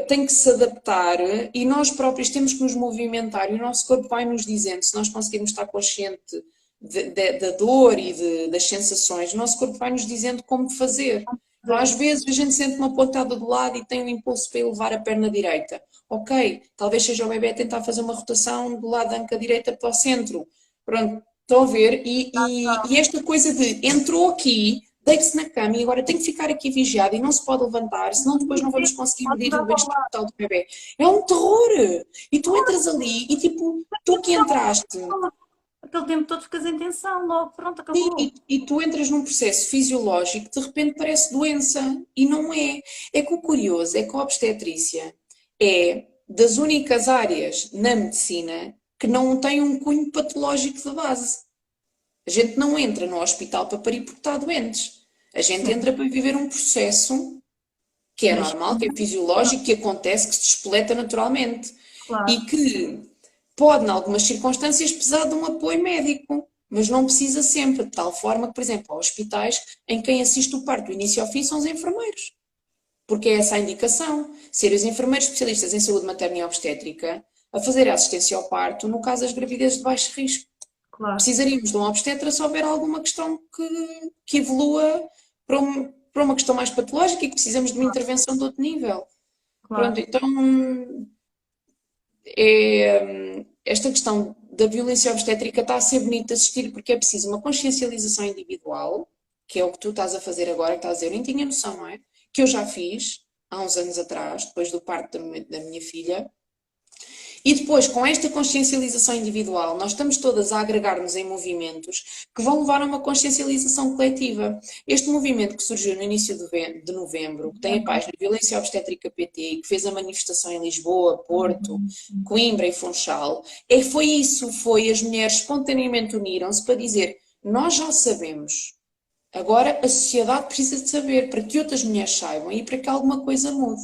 Speaker 2: tem que se adaptar e nós próprios temos que nos movimentar e o nosso corpo vai nos dizendo, se nós conseguirmos estar consciente da dor e das sensações, o nosso corpo vai nos dizendo como fazer. Então, às vezes a gente sente uma pontada do lado e tem um impulso para elevar a perna direita. Ok, talvez seja o bebê a tentar fazer uma rotação do lado da anca direita para o centro. Pronto, estão a ver? E esta coisa de entrou aqui, deite-se na cama e agora tem que ficar aqui vigiado e não se pode levantar, senão depois não vamos conseguir medir o bem-estar total do bebê. É um terror! E tu entras ali e tipo, tu que entraste.
Speaker 3: Aquele tempo todo ficas em tensão, logo, pronto, acabou.
Speaker 2: E tu entras num processo fisiológico que de repente parece doença e não é. É que o curioso é que a obstetrícia é das únicas áreas na medicina que não tem um cunho patológico de base. A gente não entra no hospital para parir porque está doentes. A gente entra para viver um processo que é normal, que é fisiológico, que acontece, que se despoleta naturalmente.
Speaker 3: Claro.
Speaker 2: E que pode, em algumas circunstâncias, precisar de um apoio médico, mas não precisa sempre, de tal forma que, por exemplo, há hospitais em quem assiste o parto do início ao fim são os enfermeiros. Porque é essa a indicação, ser os enfermeiros especialistas em saúde materna e obstétrica a fazer a assistência ao parto no caso das gravidezes de baixo risco.
Speaker 3: Claro.
Speaker 2: Precisaríamos de um obstetra se houver alguma questão que evolua para uma questão mais patológica e que precisamos de uma intervenção de outro nível.
Speaker 3: Claro.
Speaker 2: Pronto, então esta questão da violência obstétrica está a ser bonito de assistir porque é preciso uma consciencialização individual, que é o que tu estás a fazer agora, que estás a dizer, eu nem tinha noção, não é? Que eu já fiz há uns anos atrás, depois do parto da minha filha. E depois, com esta consciencialização individual, nós estamos todas a agregar-nos em movimentos que vão levar a uma consciencialização coletiva. Este movimento que surgiu no início de novembro, que tem a página Violência Obstétrica PT, que fez a manifestação em Lisboa, Porto, Coimbra e Funchal, foi isso, foi as mulheres espontaneamente uniram-se para dizer, nós já sabemos, agora a sociedade precisa de saber para que outras mulheres saibam e para que alguma coisa mude.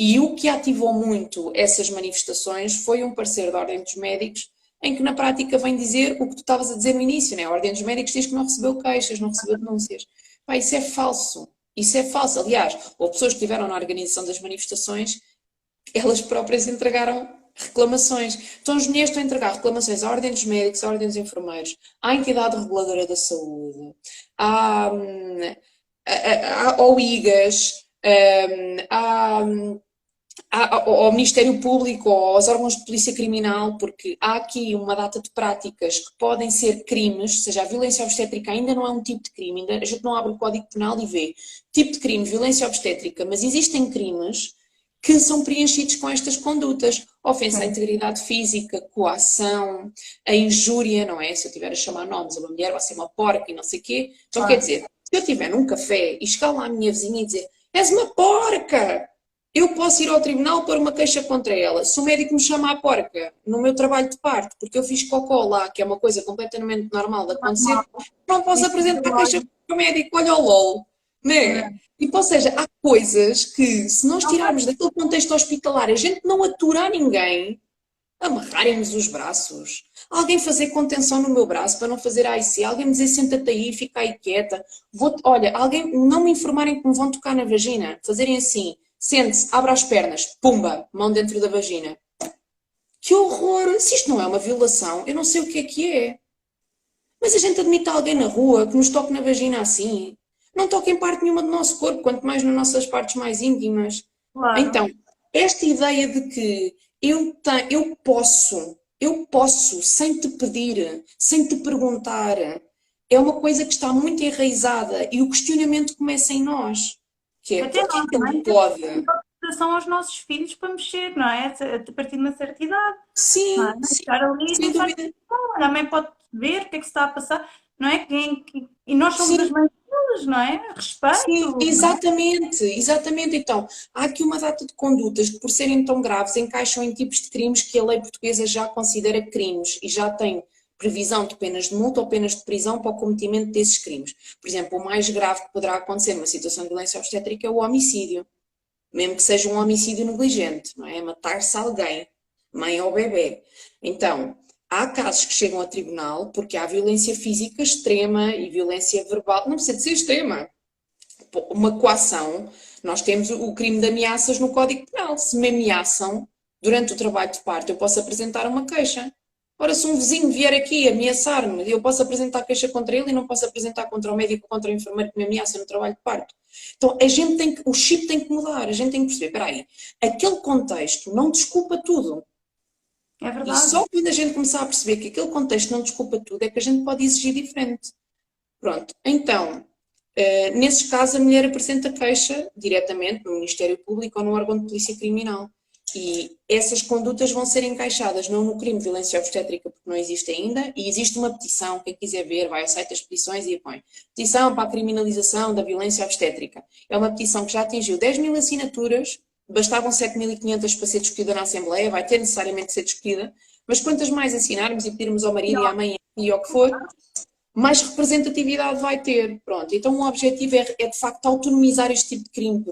Speaker 2: E o que ativou muito essas manifestações foi um parecer da Ordem dos Médicos, em que na prática vem dizer o que tu estavas a dizer no início, né? A Ordem dos Médicos diz que não recebeu queixas, não recebeu denúncias. Pá, isso é falso. Isso é falso. Aliás, ou pessoas que estiveram na organização das manifestações, elas próprias entregaram reclamações. Então as mulheres estão a entregar reclamações à Ordem dos Médicos, à Ordem dos Enfermeiros, à Entidade Reguladora da Saúde, ao IGAS, ao Ministério Público, aos órgãos de polícia criminal, porque há aqui uma data de práticas que podem ser crimes, ou seja, a violência obstétrica ainda não é um tipo de crime, ainda a gente não abre o Código Penal e vê tipo de crime, violência obstétrica, mas existem crimes que são preenchidos com estas condutas, ofensa à integridade física, coação, a injúria, não é? Se eu estiver a chamar nomes a uma mulher vai ser uma porca e não sei o quê, então quer dizer, se eu estiver num café e chegar lá a minha vizinha e dizer, és uma porca! Eu posso ir ao tribunal pôr uma queixa contra ela. Se o médico me chama a porca no meu trabalho de parto, porque eu fiz cocó lá, que é uma coisa completamente normal de acontecer, não posso apresentar a queixa para o médico. Olha o LOL. né? Tipo, ou seja, há coisas que, se nós tirarmos daquele contexto hospitalar, a gente não aturar ninguém, amarrarem-nos os braços, alguém fazer contenção no meu braço para não fazer AIC, alguém me dizer senta-te aí, fica aí quieta, olha, alguém não me informarem que me vão tocar na vagina, fazerem assim, sente-se, abra as pernas, pumba, mão dentro da vagina. Que horror! Se isto não é uma violação, eu não sei o que é. Mas a gente admite alguém na rua que nos toque na vagina assim. Não toque em parte nenhuma do nosso corpo, quanto mais nas nossas partes mais íntimas.
Speaker 3: Claro.
Speaker 2: Então, esta ideia de que eu posso, sem te pedir, sem te perguntar, é uma coisa que está muito enraizada e o questionamento começa em nós. Que é,
Speaker 3: Até
Speaker 2: porquê
Speaker 3: nós
Speaker 2: que ele
Speaker 3: também
Speaker 2: pode?
Speaker 3: temos autorização aos nossos filhos para mexer, não é? A partir de uma certa idade, não é?
Speaker 2: Sim, sim,
Speaker 3: Estar ali e
Speaker 2: sem
Speaker 3: deixar
Speaker 2: dúvida.
Speaker 3: olha, a mãe pode ver o que é que se está a passar, não é? E nós somos as
Speaker 2: Sim,
Speaker 3: mães deles, não é?
Speaker 2: sim,
Speaker 3: Respeito, não é?
Speaker 2: exatamente, exatamente. Então, há aqui uma data de condutas que, por serem tão graves, encaixam em tipos de crimes que a lei portuguesa já considera crimes e já tem previsão de penas de multa ou penas de prisão para o cometimento desses crimes. Por exemplo, o mais grave que poderá acontecer numa situação de violência obstétrica é o homicídio, mesmo que seja um homicídio negligente, não é? Matar-se alguém, mãe ou bebê. Então, há casos que chegam a tribunal porque há violência física extrema e violência verbal, não precisa de ser extrema, uma coação. Nós temos o crime de ameaças no Código Penal. Se me ameaçam durante o trabalho de parto, eu posso apresentar uma queixa. Ora, se um vizinho vier aqui ameaçar-me, eu posso apresentar queixa contra ele e não posso apresentar contra o médico ou contra o enfermeiro que me ameaça no trabalho de parto. Então, o chip tem que mudar, a gente tem que perceber, espera aí, aquele contexto não desculpa tudo.
Speaker 3: É
Speaker 2: E
Speaker 3: verdade.
Speaker 2: só quando a gente começar a perceber que aquele contexto não desculpa tudo é que a gente pode exigir diferente. Pronto, então, nesses casos a mulher apresenta queixa diretamente no Ministério Público ou no órgão de polícia criminal. E essas condutas vão ser encaixadas não no crime de violência obstétrica, porque não existe ainda, e existe uma petição, quem quiser ver vai ao site das petições e põe petição para a criminalização da violência obstétrica. É uma petição que já atingiu 10.000 assinaturas, bastavam 7.500 para ser discutida na Assembleia, vai ter necessariamente que ser discutida, mas quantas mais assinarmos e pedirmos ao marido e à mãe e ao que for, mais representatividade vai ter. Pronto, então o objetivo é de facto autonomizar este tipo de crime.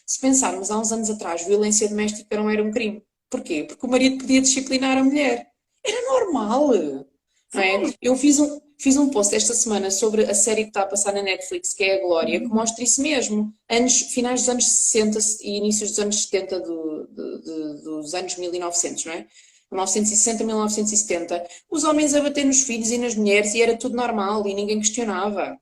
Speaker 2: Se pensarmos há uns anos atrás, violência doméstica não era um crime. Porquê? Porque o marido podia disciplinar a mulher. Era normal. Não é? Eu fiz um post esta semana sobre a série que está a passar na Netflix, que é a Glória, que mostra isso mesmo. Finais dos anos 60 e inícios dos anos 70 dos anos 1900, não é? 1960, 1970, os homens a bater nos filhos e nas mulheres e era tudo normal e ninguém questionava.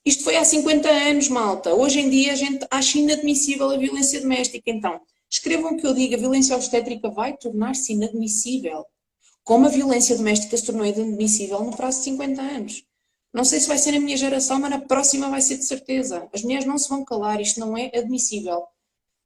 Speaker 2: Isto foi há 50 anos, malta. Hoje em dia a gente acha inadmissível a violência doméstica. Então, escrevam o que eu digo, a violência obstétrica vai tornar-se inadmissível. Como a violência doméstica se tornou inadmissível no prazo de 50 anos. Não sei se vai ser na minha geração, mas na próxima vai ser de certeza. As mulheres não se vão calar, isto não é admissível.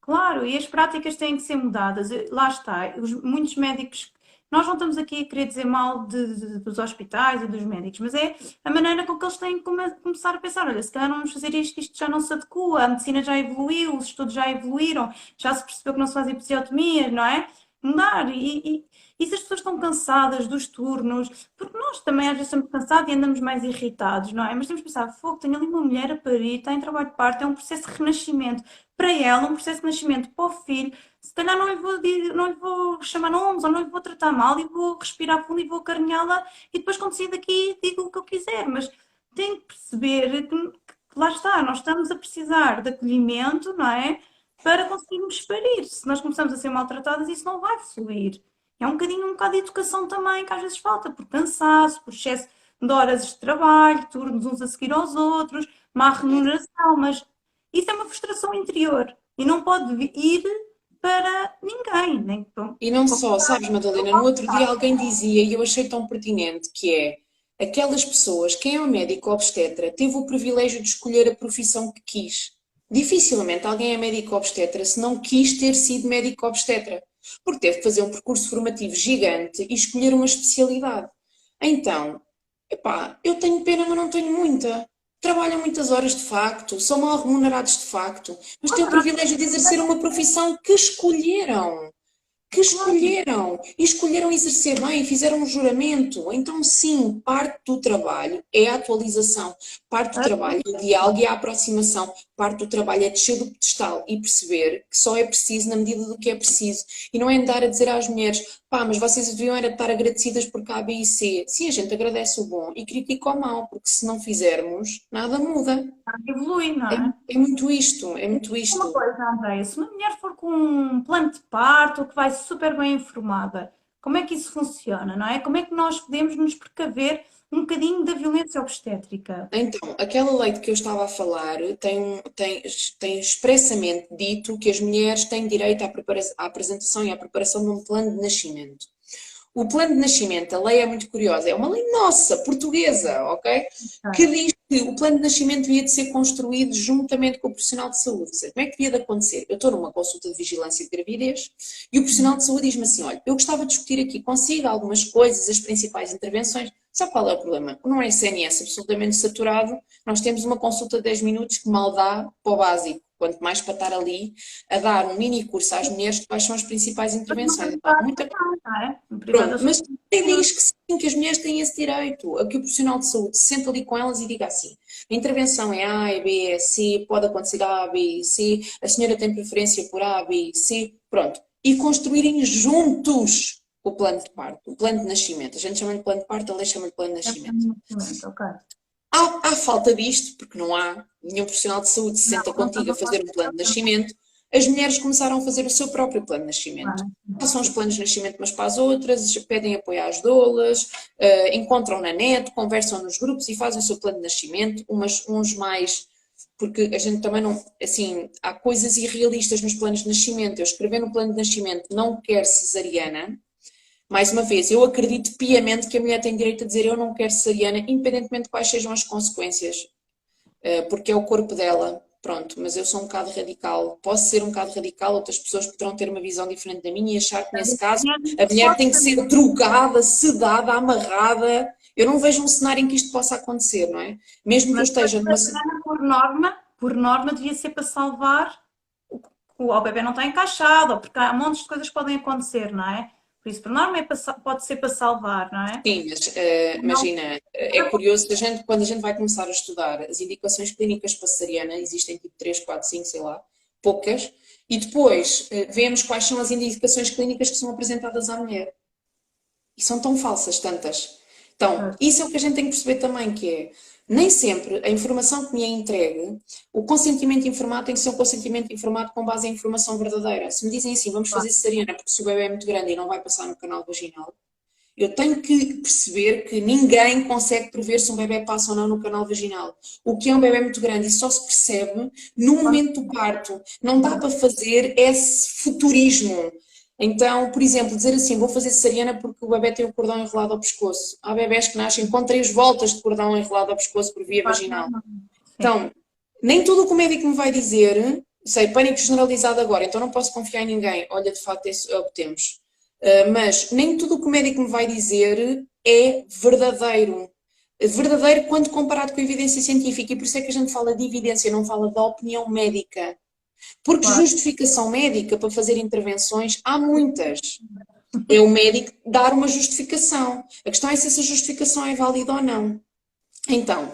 Speaker 3: Claro, e as práticas têm que ser mudadas. Lá está, muitos médicos. Nós não estamos aqui a querer dizer mal dos hospitais e dos médicos, mas é a maneira com que eles têm que começar a pensar: olha, se calhar não vamos fazer isto, isto já não se adequa, a medicina já evoluiu, os estudos já evoluíram, já se percebeu que não se faz episiotomias, não é? Mudar. E se as pessoas estão cansadas dos turnos, porque nós também às vezes estamos cansados e andamos mais irritados, não é? Mas temos que pensar: fogo, tenho ali uma mulher a parir, está em trabalho de parto, é um processo de renascimento para ela, um processo de nascimento para o filho. Se calhar não lhe vou chamar nomes ou não lhe vou tratar mal e vou respirar fundo e vou acarinhá-la e depois quando sair daqui digo o que eu quiser, mas tem que perceber que lá está, nós estamos a precisar de acolhimento, não é? Para conseguirmos parir. Se nós começamos a ser maltratadas, isso não vai fluir. É um bocado de educação também que às vezes falta, por cansaço, por excesso de horas de trabalho, turnos uns a seguir aos outros, má remuneração, mas isso é uma frustração interior e não pode ir para ninguém. Nem
Speaker 2: E não só, sabes, Madalena, no outro dia alguém dizia, e eu achei tão pertinente, que é aquelas pessoas, quem é um médico obstetra, teve o privilégio de escolher a profissão que quis. Dificilmente alguém é médico obstetra se não quis ter sido médico obstetra, porque teve que fazer um percurso formativo gigante e escolher uma especialidade. Então, epá, eu tenho pena, mas não tenho muita. Trabalham muitas horas de facto, são mal remunerados de facto, mas têm o privilégio de exercer uma profissão que escolheram. que escolheram, e escolheram exercer bem, fizeram um juramento. Então, sim, parte do trabalho é a atualização, parte do trabalho é o diálogo e a aproximação, parte do trabalho é descer do pedestal e perceber que só é preciso na medida do que é preciso. E não é andar a dizer às mulheres, pá, mas vocês deviam era estar agradecidas por A, B e C. Sim, a gente agradece o bom e critica o mau, porque se não fizermos, nada muda.
Speaker 3: Evolui, não
Speaker 2: É,
Speaker 3: é?
Speaker 2: é muito isto, é muito
Speaker 3: Uma
Speaker 2: isto.
Speaker 3: coisa, Andréia, se uma mulher for com um plano de parto, que vai super bem informada, como é que isso funciona, não é? Como é que nós podemos nos precaver um bocadinho da violência obstétrica?
Speaker 2: Então, aquela lei de que eu estava a falar tem expressamente dito que as mulheres têm direito à apresentação e à preparação de um plano de nascimento. O plano de nascimento, a lei é muito curiosa, é uma lei nossa, portuguesa, ok? Que diz que o plano de nascimento devia de ser construído juntamente com o profissional de saúde. Ou seja, como é que devia de acontecer? Eu estou numa consulta de vigilância de gravidez e o profissional de saúde diz-me assim, olha, eu gostava de discutir aqui consigo algumas coisas, as principais intervenções. Sabe qual é o problema? Não é SNS absolutamente saturado, nós temos uma consulta de 10 minutos que mal dá para o básico, quanto mais para estar ali a dar um mini curso às mulheres de quais são as principais intervenções. Há muita
Speaker 3: Não é?
Speaker 2: Pronto, mas quem diz que sim, que as mulheres têm esse direito, a que o profissional de saúde se sente ali com elas e diga assim, a intervenção é A, é B, é C, pode acontecer A, B e C, a senhora tem preferência por A, B e C, pronto. E construírem juntos o plano de parto, o plano de nascimento. A gente chama de plano de parto, a lei chama de plano de nascimento.
Speaker 3: Ok.
Speaker 2: Há falta disto, porque não há nenhum profissional de saúde que se senta contigo a fazer um plano de nascimento. As mulheres começaram a fazer o seu próprio plano de nascimento. Passam os planos de nascimento umas para as outras, pedem apoio às doulas, encontram na net, conversam nos grupos e fazem o seu plano de nascimento, uns mais, porque a gente também não, assim, há coisas irrealistas nos planos de nascimento. Eu escrever no plano de nascimento não quero cesariana. Mais uma vez, eu acredito piamente que a mulher tem direito a dizer eu não quero cesariana, independentemente de quais sejam as consequências, porque é o corpo dela. Pronto, mas eu sou um bocado radical. Posso ser um bocado radical, outras pessoas poderão ter uma visão diferente da minha e achar que nesse caso a mulher tem que ser drogada, sedada, amarrada. Eu não vejo um cenário em que isto possa acontecer, não é? Mesmo que eu esteja numa...
Speaker 3: Por norma devia ser para salvar o bebê não está encaixado, ou porque há montes de coisas que podem acontecer, não é? Por isso, por norma, pode ser para salvar, não é?
Speaker 2: Sim, mas imagina, é curioso que quando a gente vai começar a estudar as indicações clínicas para cesariana, existem tipo 3, 4, 5, sei lá, poucas, e depois vemos quais são as indicações clínicas que são apresentadas à mulher. E são tão falsas, tantas. Então, isso é o que a gente tem que perceber também, que é, nem sempre a informação que me é entregue, o consentimento informado tem que ser um consentimento informado com base em informação verdadeira. Se me dizem assim, vamos fazer cesariana porque se o bebê é muito grande e não vai passar no canal vaginal, eu tenho que perceber que ninguém consegue prever se um bebê passa ou não no canal vaginal. O que é um bebê muito grande e só se percebe no momento do parto. Não dá para fazer esse futurismo. Então, por exemplo, dizer assim, vou fazer cesariana porque o bebê tem o cordão enrolado ao pescoço. Há bebés que nascem com 3 voltas de cordão enrolado ao pescoço por via vaginal. Então, nem tudo o que o médico me vai dizer, sei, pânico generalizado agora, então não posso confiar em ninguém. Olha, de facto, é o que temos. Mas nem tudo o que o médico me vai dizer é verdadeiro. Verdadeiro quando comparado com a evidência científica. E por isso é que a gente fala de evidência, não fala da opinião médica. Porque justificação médica para fazer intervenções há muitas. É o médico dar uma justificação. A questão é se essa justificação é válida ou não. Então,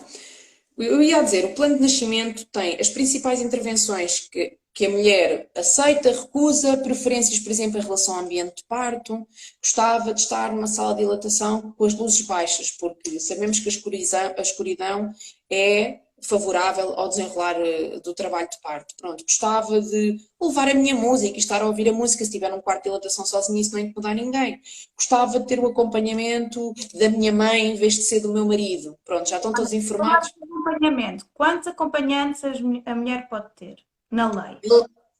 Speaker 2: eu ia dizer, o plano de nascimento tem as principais intervenções que a mulher aceita, recusa, preferências, por exemplo, em relação ao ambiente de parto, gostava de estar numa sala de dilatação com as luzes baixas, porque sabemos que a escuridão é favorável ao desenrolar do trabalho de parto. Pronto, gostava de levar a minha música e estar a ouvir a música se estiver num quarto de dilatação sozinha, isso não incomodar ninguém. Gostava de ter o acompanhamento da minha mãe em vez de ser do meu marido. Pronto, já estão todos informados.
Speaker 3: Acompanhamento. Quantos acompanhantes a mulher pode ter na lei?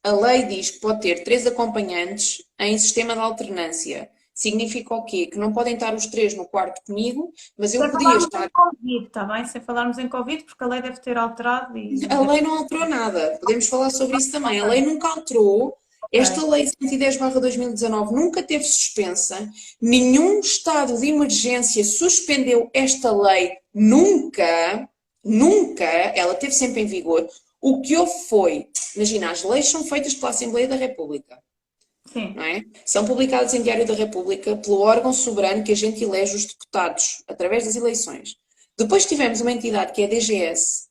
Speaker 2: A lei diz que pode ter 3 acompanhantes em sistema de alternância. Significa o quê? Que não podem estar os 3 no quarto comigo, mas eu podia estar...
Speaker 3: Sem Covid, está bem? Sem falarmos em Covid, porque a lei deve ter alterado e...
Speaker 2: A lei não alterou nada. Podemos falar sobre isso também. A lei nunca alterou. Esta lei 110/2019 nunca teve suspensa. Nenhum estado de emergência suspendeu esta lei. Nunca. Nunca. Ela esteve sempre em vigor. O que houve foi... Imagina, as leis são feitas pela Assembleia da República.
Speaker 3: Sim.
Speaker 2: não é? São publicados em Diário da República pelo órgão soberano que a gente elege os deputados, através das eleições. Depois tivemos uma entidade que é a DGS,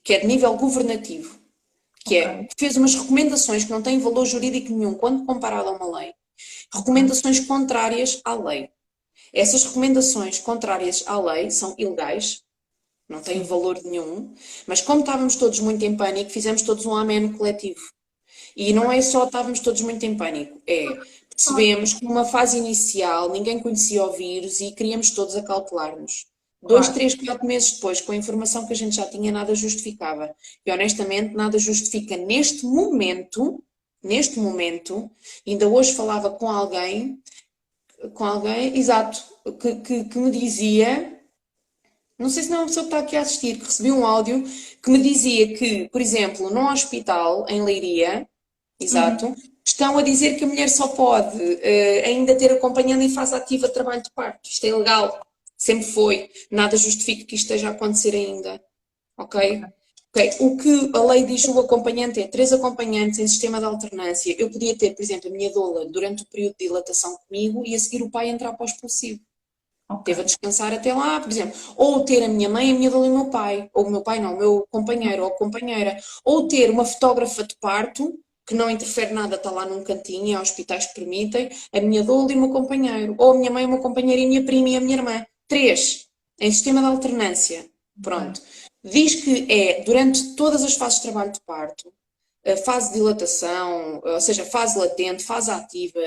Speaker 2: que é de nível governativo, que fez umas recomendações que não têm valor jurídico nenhum quando comparado a uma lei, recomendações contrárias à lei. Essas recomendações contrárias à lei são ilegais, não têm valor nenhum, mas como estávamos todos muito em pânico, fizemos todos um ameno coletivo. E não é só estávamos todos muito em pânico, percebemos que numa fase inicial ninguém conhecia o vírus e queríamos todos acautelar-nos. 2, 3, 4 meses depois, com a informação que a gente já tinha, nada justificava. E honestamente, nada justifica neste momento, ainda hoje falava com alguém, exato, que me dizia, não sei se não é uma pessoa que está aqui a assistir, que recebi um áudio que me dizia que, por exemplo, num hospital em Leiria, exato, estão a dizer que a mulher só pode ainda ter acompanhando em fase ativa de trabalho de parto. Isto é ilegal, sempre foi, nada justifica que isto esteja a acontecer ainda, ok? O que a lei diz o acompanhante é 3 acompanhantes em sistema de alternância. Eu podia ter, por exemplo, a minha doula durante o período de dilatação comigo e a seguir o pai entrar para o expulsivo. Teve a descansar até lá, por exemplo. Ou ter a minha mãe, a minha doula e o meu pai. Ou o meu pai não, o meu companheiro ou companheira. Ou ter uma fotógrafa de parto, que não interfere nada, está lá num cantinho, e há hospitais que permitem, a minha doula e o meu companheiro. Ou a minha mãe, o meu companheiro e a minha prima e a minha irmã. 3, em sistema de alternância. Pronto. Diz que é durante todas as fases de trabalho de parto, a fase de dilatação, ou seja, fase latente, fase ativa,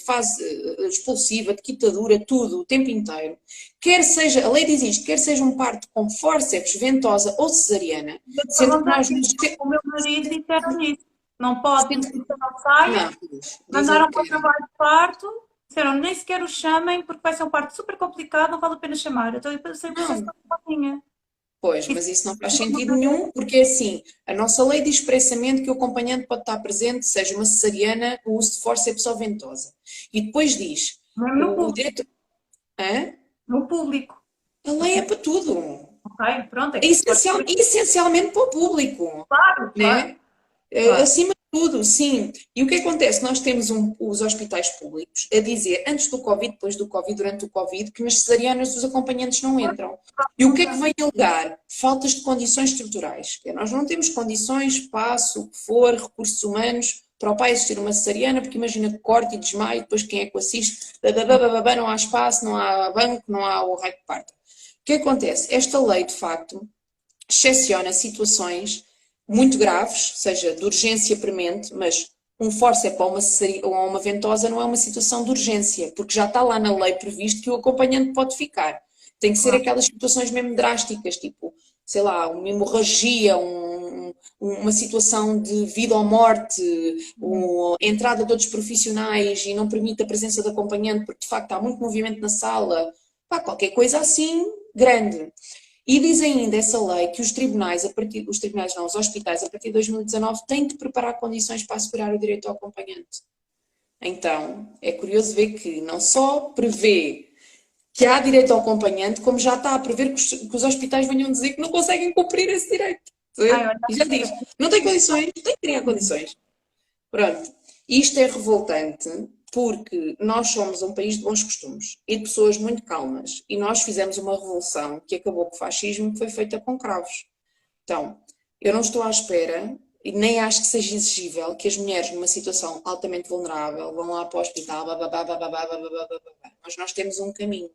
Speaker 2: fase expulsiva, de quitadura, tudo, o tempo inteiro. Quer seja, a lei diz isto, quer seja um parto com fórceps, ventosa ou cesariana, sendo que nós...
Speaker 3: O meu marido disseram isso. Não pode, não saia.
Speaker 2: Não,
Speaker 3: Mandaram para o trabalho de parto, disseram nem sequer o chamem porque vai ser um parto super complicado, não vale a pena chamar. Então eu pensei o processo sozinha.
Speaker 2: Pois, mas isso não faz sentido nenhum, porque é assim, a nossa lei diz expressamente que o acompanhante pode estar presente, seja uma cesariana, o uso de fórceps ou ventosa. E depois diz,
Speaker 3: Mesmo no
Speaker 2: o
Speaker 3: público.
Speaker 2: direito... Hã?
Speaker 3: No público.
Speaker 2: A lei é para tudo.
Speaker 3: Ok, pronto.
Speaker 2: É essencialmente para o público.
Speaker 3: Claro,
Speaker 2: Né?
Speaker 3: claro.
Speaker 2: Acima de tudo, sim. E o que acontece? Nós temos os hospitais públicos a dizer, antes do Covid, depois do Covid, durante o Covid, que nas cesarianas os acompanhantes não entram. E o que é que vem alegar? Faltas de condições estruturais. Nós não temos condições, espaço, o que for, recursos humanos, para o pai assistir uma cesariana, porque imagina que corte e desmaio, depois quem é que o assiste? Não há espaço, não há banco, não há o raio de parto. O que acontece? Esta lei, de facto, excepciona situações muito graves, seja de urgência premente, mas um fórceps ou uma ventosa não é uma situação de urgência, porque já está lá na lei previsto que o acompanhante pode ficar. Tem que ser aquelas situações mesmo drásticas, tipo, sei lá, uma hemorragia, uma situação de vida ou morte, a entrada de outros profissionais e não permite a presença do acompanhante porque de facto há muito movimento na sala, qualquer coisa assim grande. E diz ainda essa lei que os hospitais, a partir de 2019, têm de preparar condições para assegurar o direito ao acompanhante. Então, é curioso ver que não só prevê que há direito ao acompanhante, como já está a prever que os hospitais venham dizer que não conseguem cumprir esse direito. E já diz, não tem condições, tem que criar condições. Pronto, isto é revoltante, porque nós somos um país de bons costumes e de pessoas muito calmas. E nós fizemos uma revolução que acabou com o fascismo, que foi feita com cravos. Então, eu não estou à espera, e nem acho que seja exigível, que as mulheres numa situação altamente vulnerável vão lá para o hospital, mas nós temos um caminho,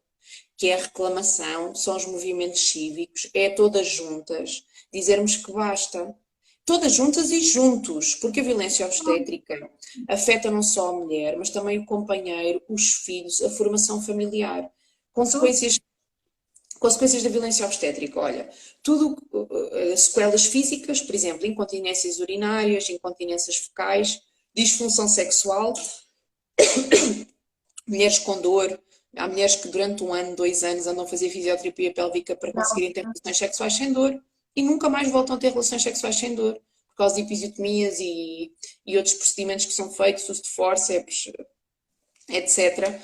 Speaker 2: que é a reclamação, são os movimentos cívicos, é todas juntas, dizermos que basta. Todas juntas e juntos, porque a violência obstétrica afeta não só a mulher, mas também o companheiro, os filhos, a formação familiar. Consequências da violência obstétrica, olha, tudo, sequelas físicas, por exemplo, incontinências urinárias, incontinências fecais, disfunção sexual, mulheres com dor, há mulheres que durante 1 ano, 2 anos andam a fazer fisioterapia pélvica para conseguirem ter relações sexuais sem dor. E nunca mais voltam a ter relações sexuais sem dor, por causa de episiotomias e outros procedimentos que são feitos, uso de fórceps, etc.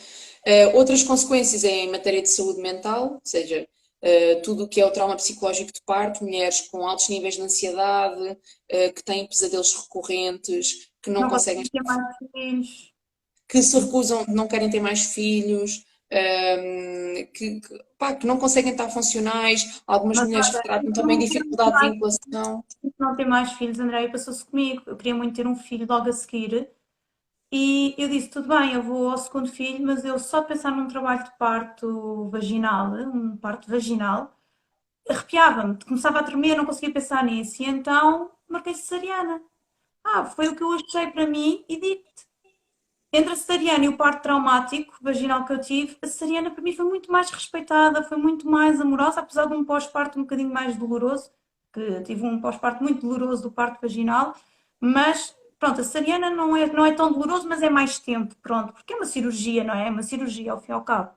Speaker 2: Outras consequências em matéria de saúde mental, ou seja, tudo o que é o trauma psicológico de parto, mulheres com altos níveis de ansiedade, que têm pesadelos recorrentes, que não conseguem...
Speaker 3: ter mais filhos.
Speaker 2: que se recusam, não querem ter mais filhos, pá, que não conseguem estar funcionais, algumas
Speaker 3: Mas
Speaker 2: mulheres que
Speaker 3: olha,
Speaker 2: tratam
Speaker 3: isso
Speaker 2: também
Speaker 3: não
Speaker 2: de
Speaker 3: ter muito
Speaker 2: dificuldade de
Speaker 3: mais,
Speaker 2: vinculação.
Speaker 3: isso não ter mais filhos, Andréia, passou-se comigo. Eu queria muito ter um filho logo a seguir. E eu disse, tudo bem, eu vou ao segundo filho, mas eu só de pensar num trabalho de parto vaginal, um parto vaginal, arrepiava-me, começava a tremer, não conseguia pensar nisso. E então marquei cesariana. Foi o que eu achei para mim e digo-te. Entre a cesariana e o parto traumático vaginal que eu tive, a cesariana para mim foi muito mais respeitada, foi muito mais amorosa, apesar de um pós-parto um bocadinho mais doloroso, que tive um pós-parto muito doloroso do parto vaginal, mas pronto, a cesariana não é tão doloroso, mas é mais tempo, pronto, porque é uma cirurgia, não é? É uma cirurgia ao fim e ao cabo.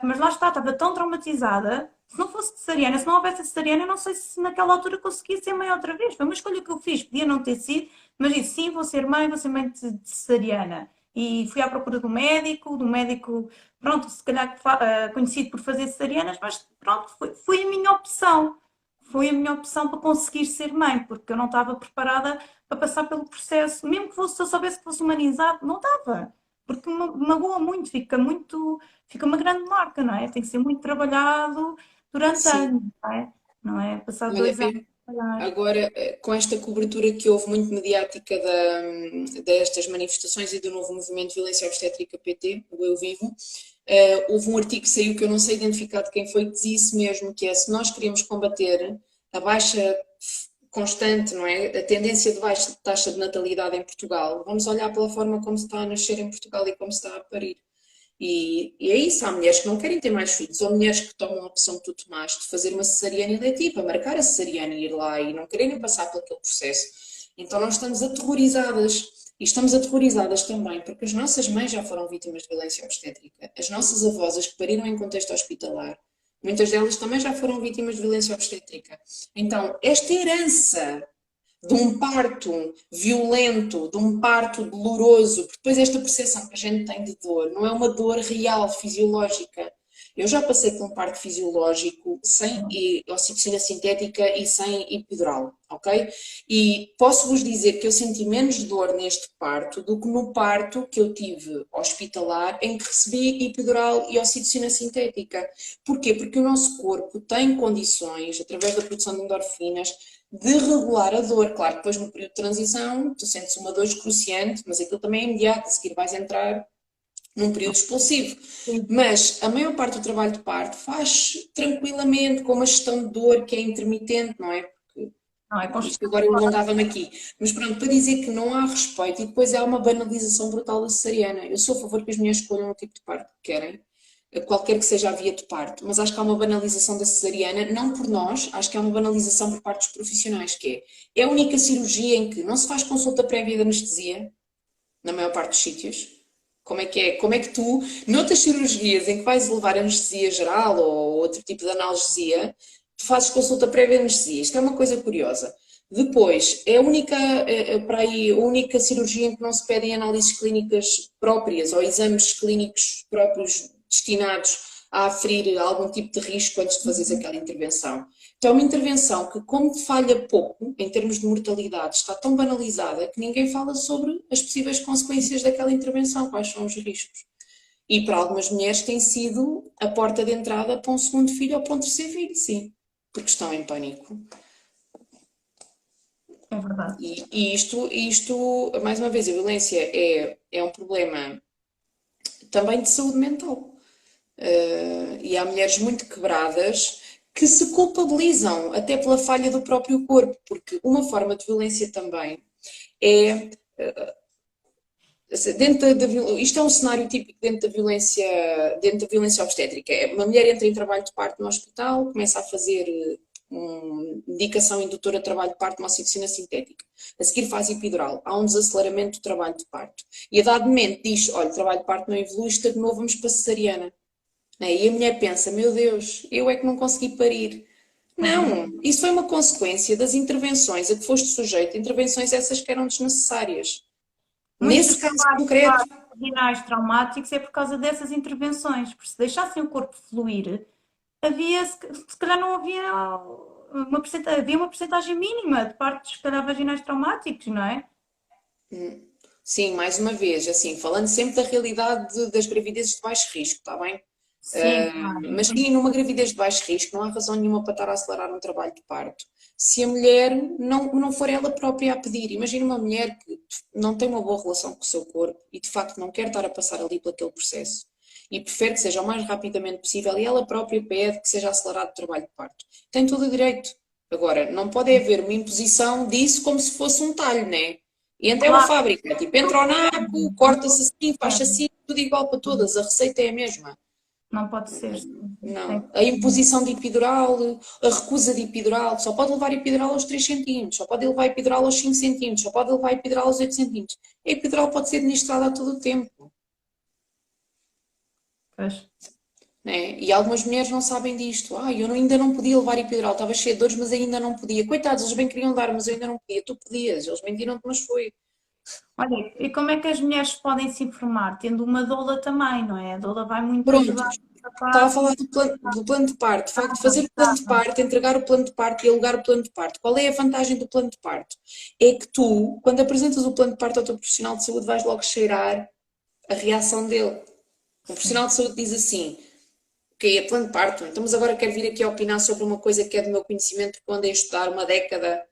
Speaker 3: Mas lá está, estava tão traumatizada. Se não fosse cesariana, se não houvesse cesariana, eu não sei se naquela altura conseguia ser mãe outra vez. Foi uma escolha que eu fiz, podia não ter sido, mas disse sim, vou ser mãe de cesariana. E fui à procura do médico, pronto, se calhar conhecido por fazer cesarianas, mas pronto, foi a minha opção. Foi a minha opção para conseguir ser mãe, porque eu não estava preparada para passar pelo processo. Mesmo que fosse, se eu soubesse que fosse humanizado, não estava. Porque magoa muito, fica uma grande marca, não é? Tem que ser muito trabalhado durante
Speaker 2: Sim,
Speaker 3: anos, não é? Não é? Passado
Speaker 2: olha,
Speaker 3: 2 anos, a trabalhar.
Speaker 2: agora, com esta cobertura que houve muito mediática destas manifestações e do novo movimento de violência obstétrica PT, o Eu Vivo, houve um artigo que saiu que eu não sei identificar de quem foi, que dizia isso mesmo, que é se nós queremos combater a baixa constante, não é? A tendência de baixa taxa de natalidade em Portugal, vamos olhar pela forma como se está a nascer em Portugal e como se está a parir. E é isso, há mulheres que não querem ter mais filhos, ou mulheres que tomam a opção que tu tomaste de fazer uma cesariana eletiva, marcar a cesariana e ir lá e não quererem passar por aquele processo. Então nós estamos aterrorizadas. E estamos aterrorizadas também porque as nossas mães já foram vítimas de violência obstétrica. As nossas avós, as que pariram em contexto hospitalar, muitas delas também já foram vítimas de violência obstétrica. Então, esta herança de um parto violento, de um parto doloroso, porque depois esta percepção que a gente tem de dor não é uma dor real, fisiológica. Eu já passei por um parto fisiológico sem ocitocina sintética e sem epidural, ok? E posso-vos dizer que eu senti menos dor neste parto do que no parto que eu tive hospitalar, em que recebi epidural e ocitocina sintética. Porquê? Porque o nosso corpo tem condições, através da produção de endorfinas, de regular a dor. Claro, depois no período de transição tu sentes uma dor excruciante, mas aquilo também é imediato, a seguir vais entrar num período expulsivo.
Speaker 3: Sim.
Speaker 2: Mas a maior parte do trabalho de parto faz tranquilamente, com uma gestão de dor que é intermitente, não é? Porque,
Speaker 3: Não é
Speaker 2: bom, isto
Speaker 3: constante.
Speaker 2: agora eu alongava-me aqui. Mas pronto, para dizer que não há respeito e depois há uma banalização brutal da cesariana. Eu sou a favor que as mulheres escolham o tipo de parto que querem, qualquer que seja a via de parto, mas acho que há uma banalização da cesariana, não por nós, acho que há uma banalização por parte dos profissionais, que é a única cirurgia em que não se faz consulta prévia de anestesia, na maior parte dos sítios. Como é que é? Como é que tu, noutras cirurgias em que vais levar anestesia geral ou outro tipo de analgesia, tu fazes consulta prévia de anestesia? Isto é uma coisa curiosa. Depois, é a única, para aí, a única cirurgia em que não se pedem análises clínicas próprias ou exames clínicos próprios destinados a aferir algum tipo de risco antes de fazeres aquela intervenção. Então, é uma intervenção que, como falha pouco em termos de mortalidade, está tão banalizada que ninguém fala sobre as possíveis consequências daquela intervenção, quais são os riscos. E para algumas mulheres tem sido a porta de entrada para um segundo filho ou para um terceiro filho, sim, porque estão em pânico.
Speaker 3: É verdade.
Speaker 2: E isto, mais uma vez, a violência é um problema também de saúde mental. E há mulheres muito quebradas que se culpabilizam até pela falha do próprio corpo, porque uma forma de violência também é isto é um cenário típico dentro da violência obstétrica. Uma mulher entra em trabalho de parto no hospital, começa a fazer medicação indutora de trabalho de parto, uma ocitocina sintética. A seguir faz epidural. Há um desaceleramento do trabalho de parto. E a dado momento diz, olha, o trabalho de parto não evolui, estagnou, vamos para a cesariana. E a mulher pensa, meu Deus, eu é que não consegui parir. Não, isso foi uma consequência das intervenções a que foste sujeito, intervenções essas que eram desnecessárias.
Speaker 3: Muitos
Speaker 2: Nesse
Speaker 3: dos
Speaker 2: caso
Speaker 3: partos
Speaker 2: concreto,
Speaker 3: vaginais traumáticos é por causa dessas intervenções, porque se deixassem o corpo fluir, se calhar não havia havia uma percentagem mínima de partos, se calhar, vaginais traumáticos, não é?
Speaker 2: Sim, mais uma vez, assim, falando sempre da realidade das gravidezes de baixo risco, está bem?
Speaker 3: Sim, claro.
Speaker 2: Mas sim, numa gravidez de baixo risco, não há razão nenhuma para estar a acelerar um trabalho de parto. Se a mulher não for ela própria a pedir, imagina uma mulher que não tem uma boa relação com o seu corpo e de facto não quer estar a passar ali por aquele processo e prefere que seja o mais rapidamente possível e ela própria pede que seja acelerado o trabalho de parto. Tem todo o direito. Agora, não pode haver uma imposição disso como se fosse um talho, né? E então é uma
Speaker 3: Claro,
Speaker 2: fábrica, tipo, entra ao naco, corta-se assim, faz assim, tudo igual para todas, a receita é a mesma.
Speaker 3: não pode ser.
Speaker 2: Não. A imposição de epidural, a recusa de epidural, só pode levar epidural aos 3 centímetros, só pode levar epidural aos 5 centímetros, só pode levar epidural aos 8 centímetros. A epidural pode ser administrada a todo o tempo,
Speaker 3: Pois.
Speaker 2: né? E algumas mulheres não sabem disto. Ainda não podia levar epidural, estava cheia de dores, mas ainda não podia. Coitados, eles bem queriam dar, mas eu ainda não podia. Tu podias, eles mentiram-te, mas foi.
Speaker 3: Olha, e como é que as mulheres podem se informar? Tendo uma doula também, não é? A doula vai muito
Speaker 2: Pronto,
Speaker 3: ajudar nessa
Speaker 2: estava a
Speaker 3: parte.
Speaker 2: falar do plano de parto, de facto, fazer o plano de parto, entregar o plano de parto e alugar o plano de parto. Qual é a vantagem do plano de parto? É que tu, quando apresentas o plano de parto ao teu profissional de saúde, vais logo cheirar a reação dele. O profissional de saúde diz assim: ok, é plano de parto, então, mas agora quero vir aqui opinar sobre uma coisa que é do meu conhecimento, porque eu andei a estudar uma década,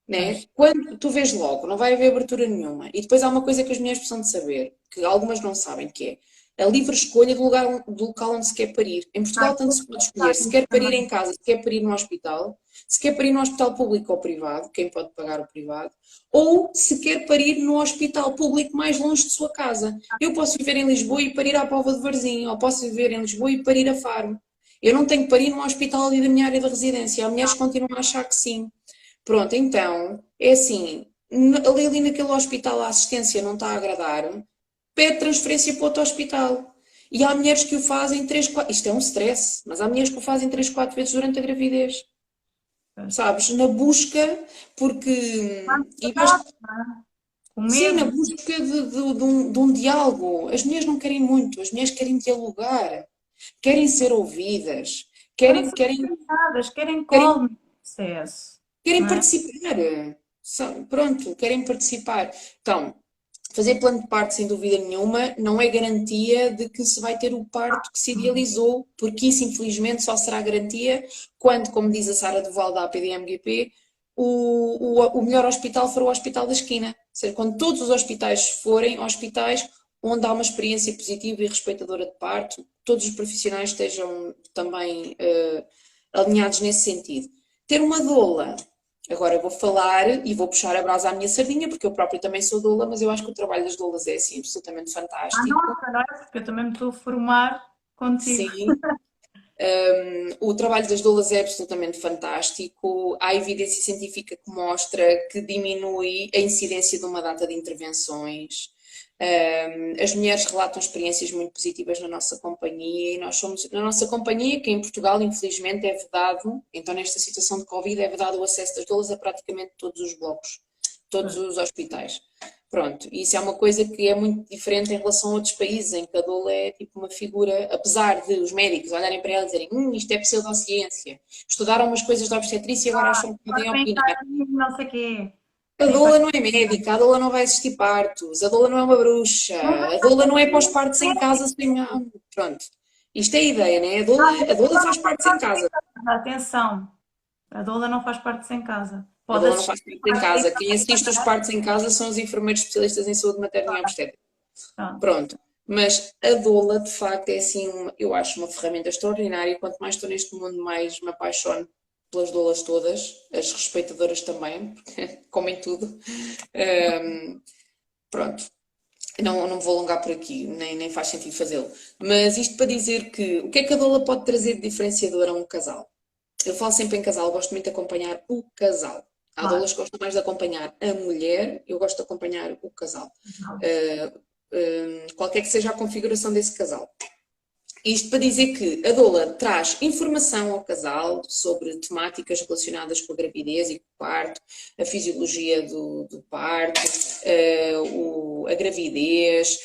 Speaker 2: né?
Speaker 3: Pois.
Speaker 2: Quando tu vês logo, não vai haver abertura nenhuma. E depois há uma coisa que as mulheres precisam de saber, que algumas não sabem, que é a livre escolha do local onde se quer parir. Em Portugal, tanto se pode escolher se quer parir em casa, se quer parir no hospital, se quer parir no hospital público ou privado, quem pode pagar o privado, ou se quer parir no hospital público mais longe de sua casa. Eu posso viver em Lisboa e parir à Póvoa de Varzim, ou posso viver em Lisboa e parir a Faro. Eu não tenho que parir num hospital ali da minha área de residência. Há mulheres que continuam a achar que sim. Pronto, então, é assim, ali naquele hospital a assistência não está a agradar, pede transferência para outro hospital. E há mulheres que o fazem 3, 4, isto é um stress, mas há mulheres que o fazem 3, 4 vezes durante a gravidez,
Speaker 3: Pois.
Speaker 2: sabes? Na busca, porque, em vez
Speaker 3: Ansiedade, não é? O
Speaker 2: sim, na
Speaker 3: medo.
Speaker 2: busca de um diálogo. As mulheres não querem muito, as mulheres querem dialogar, querem ser ouvidas,
Speaker 3: Querem
Speaker 2: querem,
Speaker 3: ser
Speaker 2: querem,
Speaker 3: respeitadas, querem
Speaker 2: querem
Speaker 3: colo no processo,
Speaker 2: querem
Speaker 3: não é?
Speaker 2: participar. Pronto, querem participar. Então, fazer plano de parto, sem dúvida nenhuma, não é garantia de que se vai ter o parto que se idealizou, porque isso, infelizmente, só será garantia quando, como diz a Sara Duval da APDMGP, o melhor hospital for o hospital da esquina. Ou seja, quando todos os hospitais forem hospitais onde há uma experiência positiva e respeitadora de parto, todos os profissionais estejam também alinhados nesse sentido. Ter uma doula. Agora eu vou falar e vou puxar a brasa à minha sardinha, porque eu própria também sou doula, mas eu acho que o trabalho das doulas é assim absolutamente
Speaker 3: Ah,
Speaker 2: fantástico.
Speaker 3: nossa, não é? Porque eu também me estou a formar contigo.
Speaker 2: Sim, o trabalho das doulas é absolutamente fantástico. Há evidência científica que mostra que diminui a incidência de uma data de intervenções. As mulheres relatam experiências muito positivas na nossa companhia e nós somos, na nossa companhia, que em Portugal, infelizmente, é vedado, então nesta situação de Covid, é vedado o acesso das doulas a praticamente todos os blocos, todos os hospitais. Pronto, e isso é uma coisa que é muito diferente em relação a outros países, em que a doula é tipo uma figura, apesar de os médicos olharem para ela e dizerem isto é pseudociência, estudaram umas coisas da obstetrícia e agora acham que
Speaker 3: Agora
Speaker 2: podem
Speaker 3: vem cá
Speaker 2: opinar.
Speaker 3: não sei o quê.
Speaker 2: A
Speaker 3: Sim,
Speaker 2: doula não é médica, a doula não vai assistir partos, a doula não é uma bruxa,
Speaker 3: não vai
Speaker 2: a doula não é para os partos em casa sem. Pronto. Isto é a ideia, né? A doula faz partos em casa.
Speaker 3: atenção, a doula não faz parte sem casa.
Speaker 2: A
Speaker 3: Pode
Speaker 2: doula não
Speaker 3: assistir
Speaker 2: faz partos em casa. Quem assiste os partos em casa são os enfermeiros especialistas em saúde materna e obstétrica.
Speaker 3: pronto.
Speaker 2: Pronto. Mas a doula, de facto, é assim, eu acho uma ferramenta extraordinária. Quanto mais estou neste mundo, mais me apaixono pelas doulas todas, as respeitadoras também, porque comem tudo. Pronto. Não vou alongar por aqui, nem faz sentido fazê-lo. Mas isto para dizer que o que é que a doula pode trazer de diferenciador a um casal? Eu falo sempre em casal, gosto muito de acompanhar o casal. Há
Speaker 3: Claro.
Speaker 2: doulas que gostam mais de acompanhar a mulher, eu gosto de acompanhar o casal. Qualquer que seja a configuração desse casal. Isto para dizer que a doula traz informação ao casal sobre temáticas relacionadas com a gravidez e com o parto, a fisiologia do parto, a gravidez,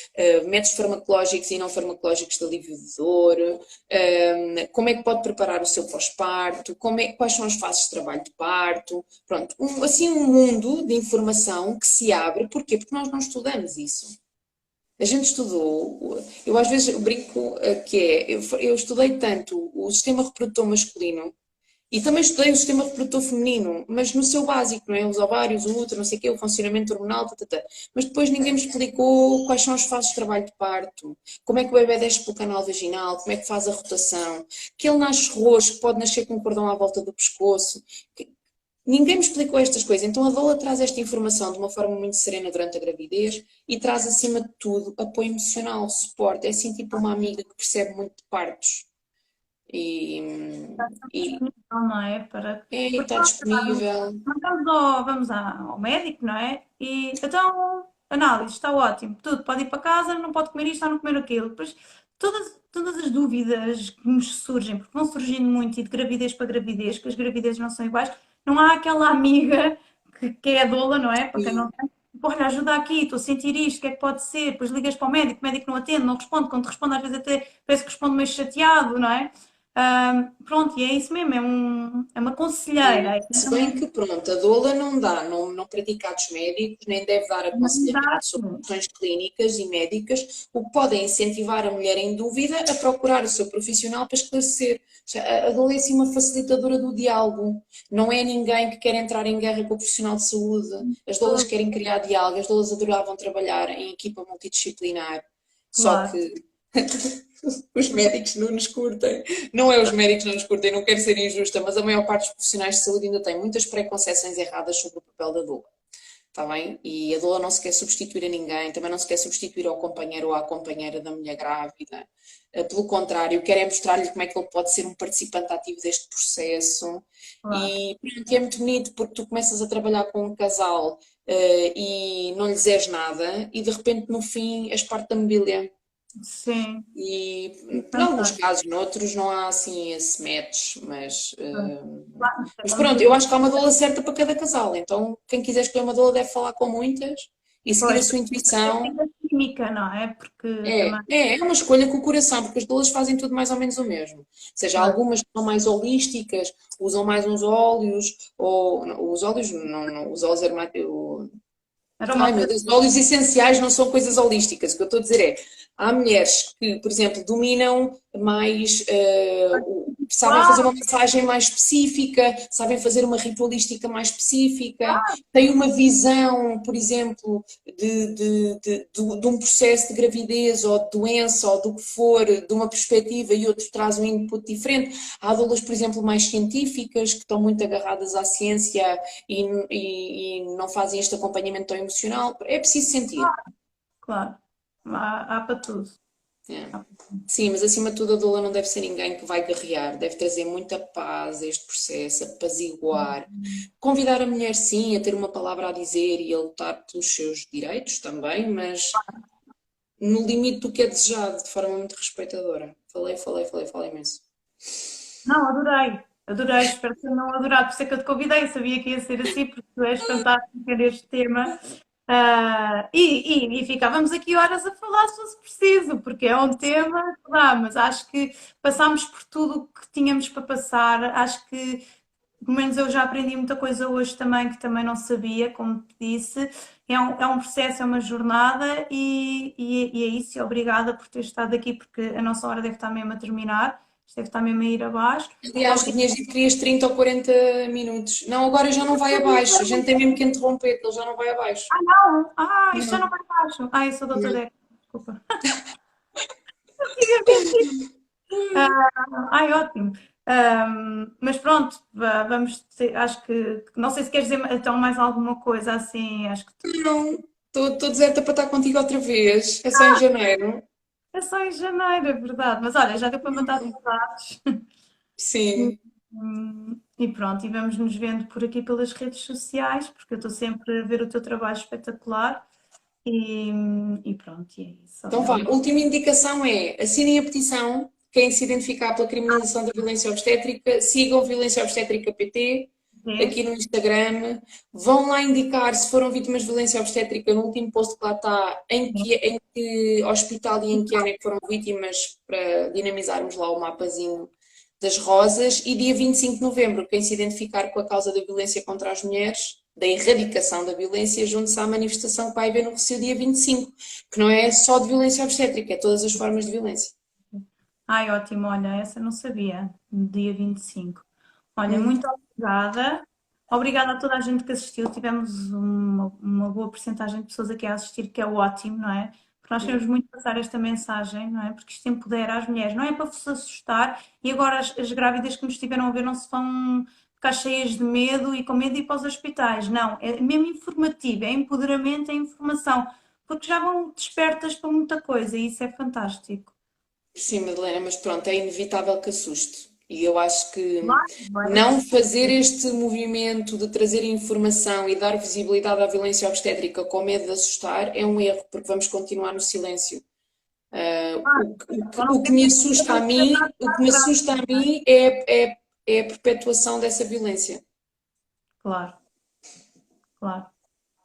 Speaker 2: métodos farmacológicos e não farmacológicos de alívio de dor, como é que pode preparar o seu pós-parto, quais são as fases de trabalho de parto, pronto, assim um mundo de informação que se abre, porquê? Porque nós não estudamos isso. A gente estudou, eu às vezes brinco eu estudei tanto o sistema reprodutor masculino e também estudei o sistema reprodutor feminino, mas no seu básico, não é? Os ovários, o útero, não sei o quê, o funcionamento hormonal, mas depois ninguém me explicou quais são as fases de trabalho de parto, como é que o bebê desce pelo canal vaginal, como é que faz a rotação, que ele nasce roxo, que pode nascer com um cordão à volta do pescoço. Ninguém me explicou estas coisas, então a doula traz esta informação de uma forma muito serena durante a gravidez e traz acima de tudo apoio emocional, suporte, é assim tipo uma amiga que percebe muito de partos e, e
Speaker 3: Não é? Porque
Speaker 2: está disponível.
Speaker 3: vamos ao médico, não é? E então, análise, está ótimo, tudo, pode ir para casa, não pode comer isto ou não comer aquilo. Depois, todas as dúvidas que nos surgem, porque vão surgindo muito e de gravidez para gravidez, que as gravidezes não são iguais, não há aquela amiga que é a doula, não é? Para quem não tem. Olha, ajuda aqui, estou a sentir isto, o que é que pode ser? Depois ligas para o médico não atende, não responde, quando te responde às vezes até parece que responde meio chateado, não é? Pronto, e é isso mesmo, é uma conselheira.
Speaker 2: Se bem que, pronto, a doula não dá, não pratica atos médicos, nem deve dar aconselhamento sobre questões clínicas e médicas, o que pode é incentivar a mulher em dúvida a procurar o seu profissional para esclarecer. A doula é assim uma facilitadora do diálogo, não é ninguém que quer entrar em guerra com o profissional de saúde. As doulas querem criar diálogo, as doulas adoravam trabalhar em equipa multidisciplinar, só que os médicos não nos curtem. Não é os médicos não nos curtem, não quero ser injusta, mas a maior parte dos profissionais de saúde ainda tem muitas preconceções erradas sobre o papel da doula. Está bem? E a doula não se quer substituir a ninguém, também não se quer substituir ao companheiro ou à companheira da mulher grávida. Pelo contrário, quer é mostrar-lhe como é que ele pode ser um participante ativo deste processo. E é muito bonito porque tu começas a trabalhar com um casal e não lhes és nada e de repente no fim és parte da mobília.
Speaker 3: Sim.
Speaker 2: E em alguns casos, noutros não há assim esse match, mas pronto, eu acho que há uma doula certa para cada casal, então quem quiser escolher uma doula deve falar com muitas e seguir a sua intuição.
Speaker 3: Química, não é? Porque
Speaker 2: é uma escolha com o coração, porque as doulas fazem tudo mais ou menos o mesmo. Ou seja, algumas são mais holísticas, usam mais uns óleos, ou não, os óleos não os óleos aromáticos. Ai meu Deus, óleos essenciais não são coisas holísticas. O que eu estou a dizer é, há mulheres que, por exemplo, dominam mais, sabem fazer uma massagem mais específica, sabem fazer uma ritualística mais específica, têm uma visão, por exemplo, de um processo de gravidez ou de doença ou do que for, de uma perspectiva e outro traz um input diferente. Há doulas, por exemplo, mais científicas que estão muito agarradas à ciência e não fazem este acompanhamento tão emocional. É preciso sentir.
Speaker 3: Claro. Há para tudo.
Speaker 2: Sim, mas acima de tudo a doula não deve ser ninguém que vai guerrear, deve trazer muita paz a este processo, apaziguar, convidar a mulher sim a ter uma palavra a dizer e a lutar pelos seus direitos também, mas no limite do que é desejado, de forma muito respeitadora. Falei imenso.
Speaker 3: Não, adorei, espero ter não adorado, por isso é que eu te convidei, sabia que ia ser assim, porque tu és fantástica neste tema. E ficávamos aqui horas a falar se fosse preciso, porque é um tema que dá, mas acho que passámos por tudo o que tínhamos para passar. Acho que, pelo menos eu já aprendi muita coisa hoje também, que também não sabia, como te disse. É um processo, é uma jornada e é isso. E obrigada por ter estado aqui, porque a nossa hora deve estar mesmo a terminar. Isto deve estar mesmo a ir abaixo.
Speaker 2: Aliás, tinhas dito que querias 30 ou 40 minutos. Não, agora já não vai abaixo. A gente tem mesmo que interromper, ele já não vai abaixo.
Speaker 3: Não! Isto já não vai abaixo. Eu sou da outra década, desculpa. Ótimo. Mas pronto, vamos. Acho que. Não sei se queres dizer então mais alguma coisa assim. Acho que
Speaker 2: Não, estou deserta para estar contigo outra vez. É só em janeiro.
Speaker 3: É só em janeiro, é verdade. Mas olha, já deu para mandar saudades.
Speaker 2: Sim.
Speaker 3: E pronto, e vamos nos vendo por aqui pelas redes sociais, porque eu estou sempre a ver o teu trabalho espetacular. E pronto, e é isso.
Speaker 2: Então vá, última indicação é, assinem a petição, quem se identificar pela criminalização da violência obstétrica, sigam Violência Obstétrica PT, aqui no Instagram. Vão lá indicar se foram vítimas de violência obstétrica no último post que lá está, em que hospital e em que ano é que foram vítimas, para dinamizarmos lá o mapazinho das rosas. E dia 25 de novembro, quem se identificar com a causa da violência contra as mulheres, da erradicação da violência, junte-se à manifestação que vai haver no Recio dia 25, que não é só de violência obstétrica, é todas as formas de violência.
Speaker 3: Ai, ótimo, olha, essa eu não sabia, no dia 25. Olha,
Speaker 2: Hum.
Speaker 3: muito obrigada. Obrigada a toda a gente que assistiu. Tivemos uma boa porcentagem de pessoas aqui a assistir, que é ótimo, não é? Porque nós queremos muito passar esta mensagem, não é? Porque isto empodera as mulheres, não é para vos assustar e agora as grávidas que nos estiveram a ver não se vão ficar cheias de medo e com medo de ir para os hospitais. Não, é mesmo informativo, é empoderamento, é informação, porque já vão despertas para muita coisa e isso é fantástico.
Speaker 2: Sim, Madalena, mas pronto, é inevitável que assuste. E eu acho que
Speaker 3: Vai.
Speaker 2: não fazer este movimento de trazer informação e dar visibilidade à violência obstétrica com medo de assustar é um erro, porque vamos continuar no silêncio. O que me assusta a mim, o que me assusta a mim é a perpetuação dessa violência.
Speaker 3: Claro, claro,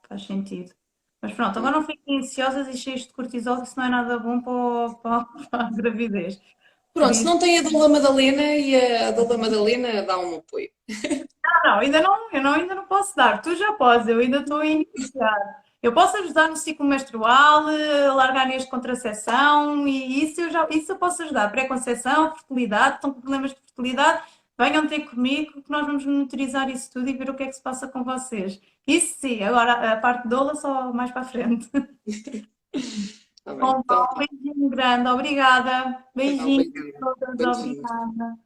Speaker 3: faz sentido. Mas pronto, agora não fiquem ansiosas e cheias de cortisol, que isso não é nada bom para a gravidez. Por
Speaker 2: Pronto, se
Speaker 3: isso,
Speaker 2: não tem a Doula Madalena e a Doula Madalena dá um apoio.
Speaker 3: não, ainda não posso dar. Tu já podes, eu ainda estou a iniciar. Eu posso ajudar no ciclo menstrual, largar neste contracepção e isso eu posso ajudar. Pré-conceição, fertilidade, estão com problemas de fertilidade, venham ter comigo que nós vamos monitorizar isso tudo e ver o que é que se passa com vocês. Isso sim, agora a parte de doula só mais para a frente.
Speaker 2: Tá bem,
Speaker 3: Bom,
Speaker 2: então,
Speaker 3: um beijinho grande, obrigada.
Speaker 2: tá,
Speaker 3: Beijinho
Speaker 2: obrigada.
Speaker 3: a todas,
Speaker 2: Beijinhos.
Speaker 3: obrigada.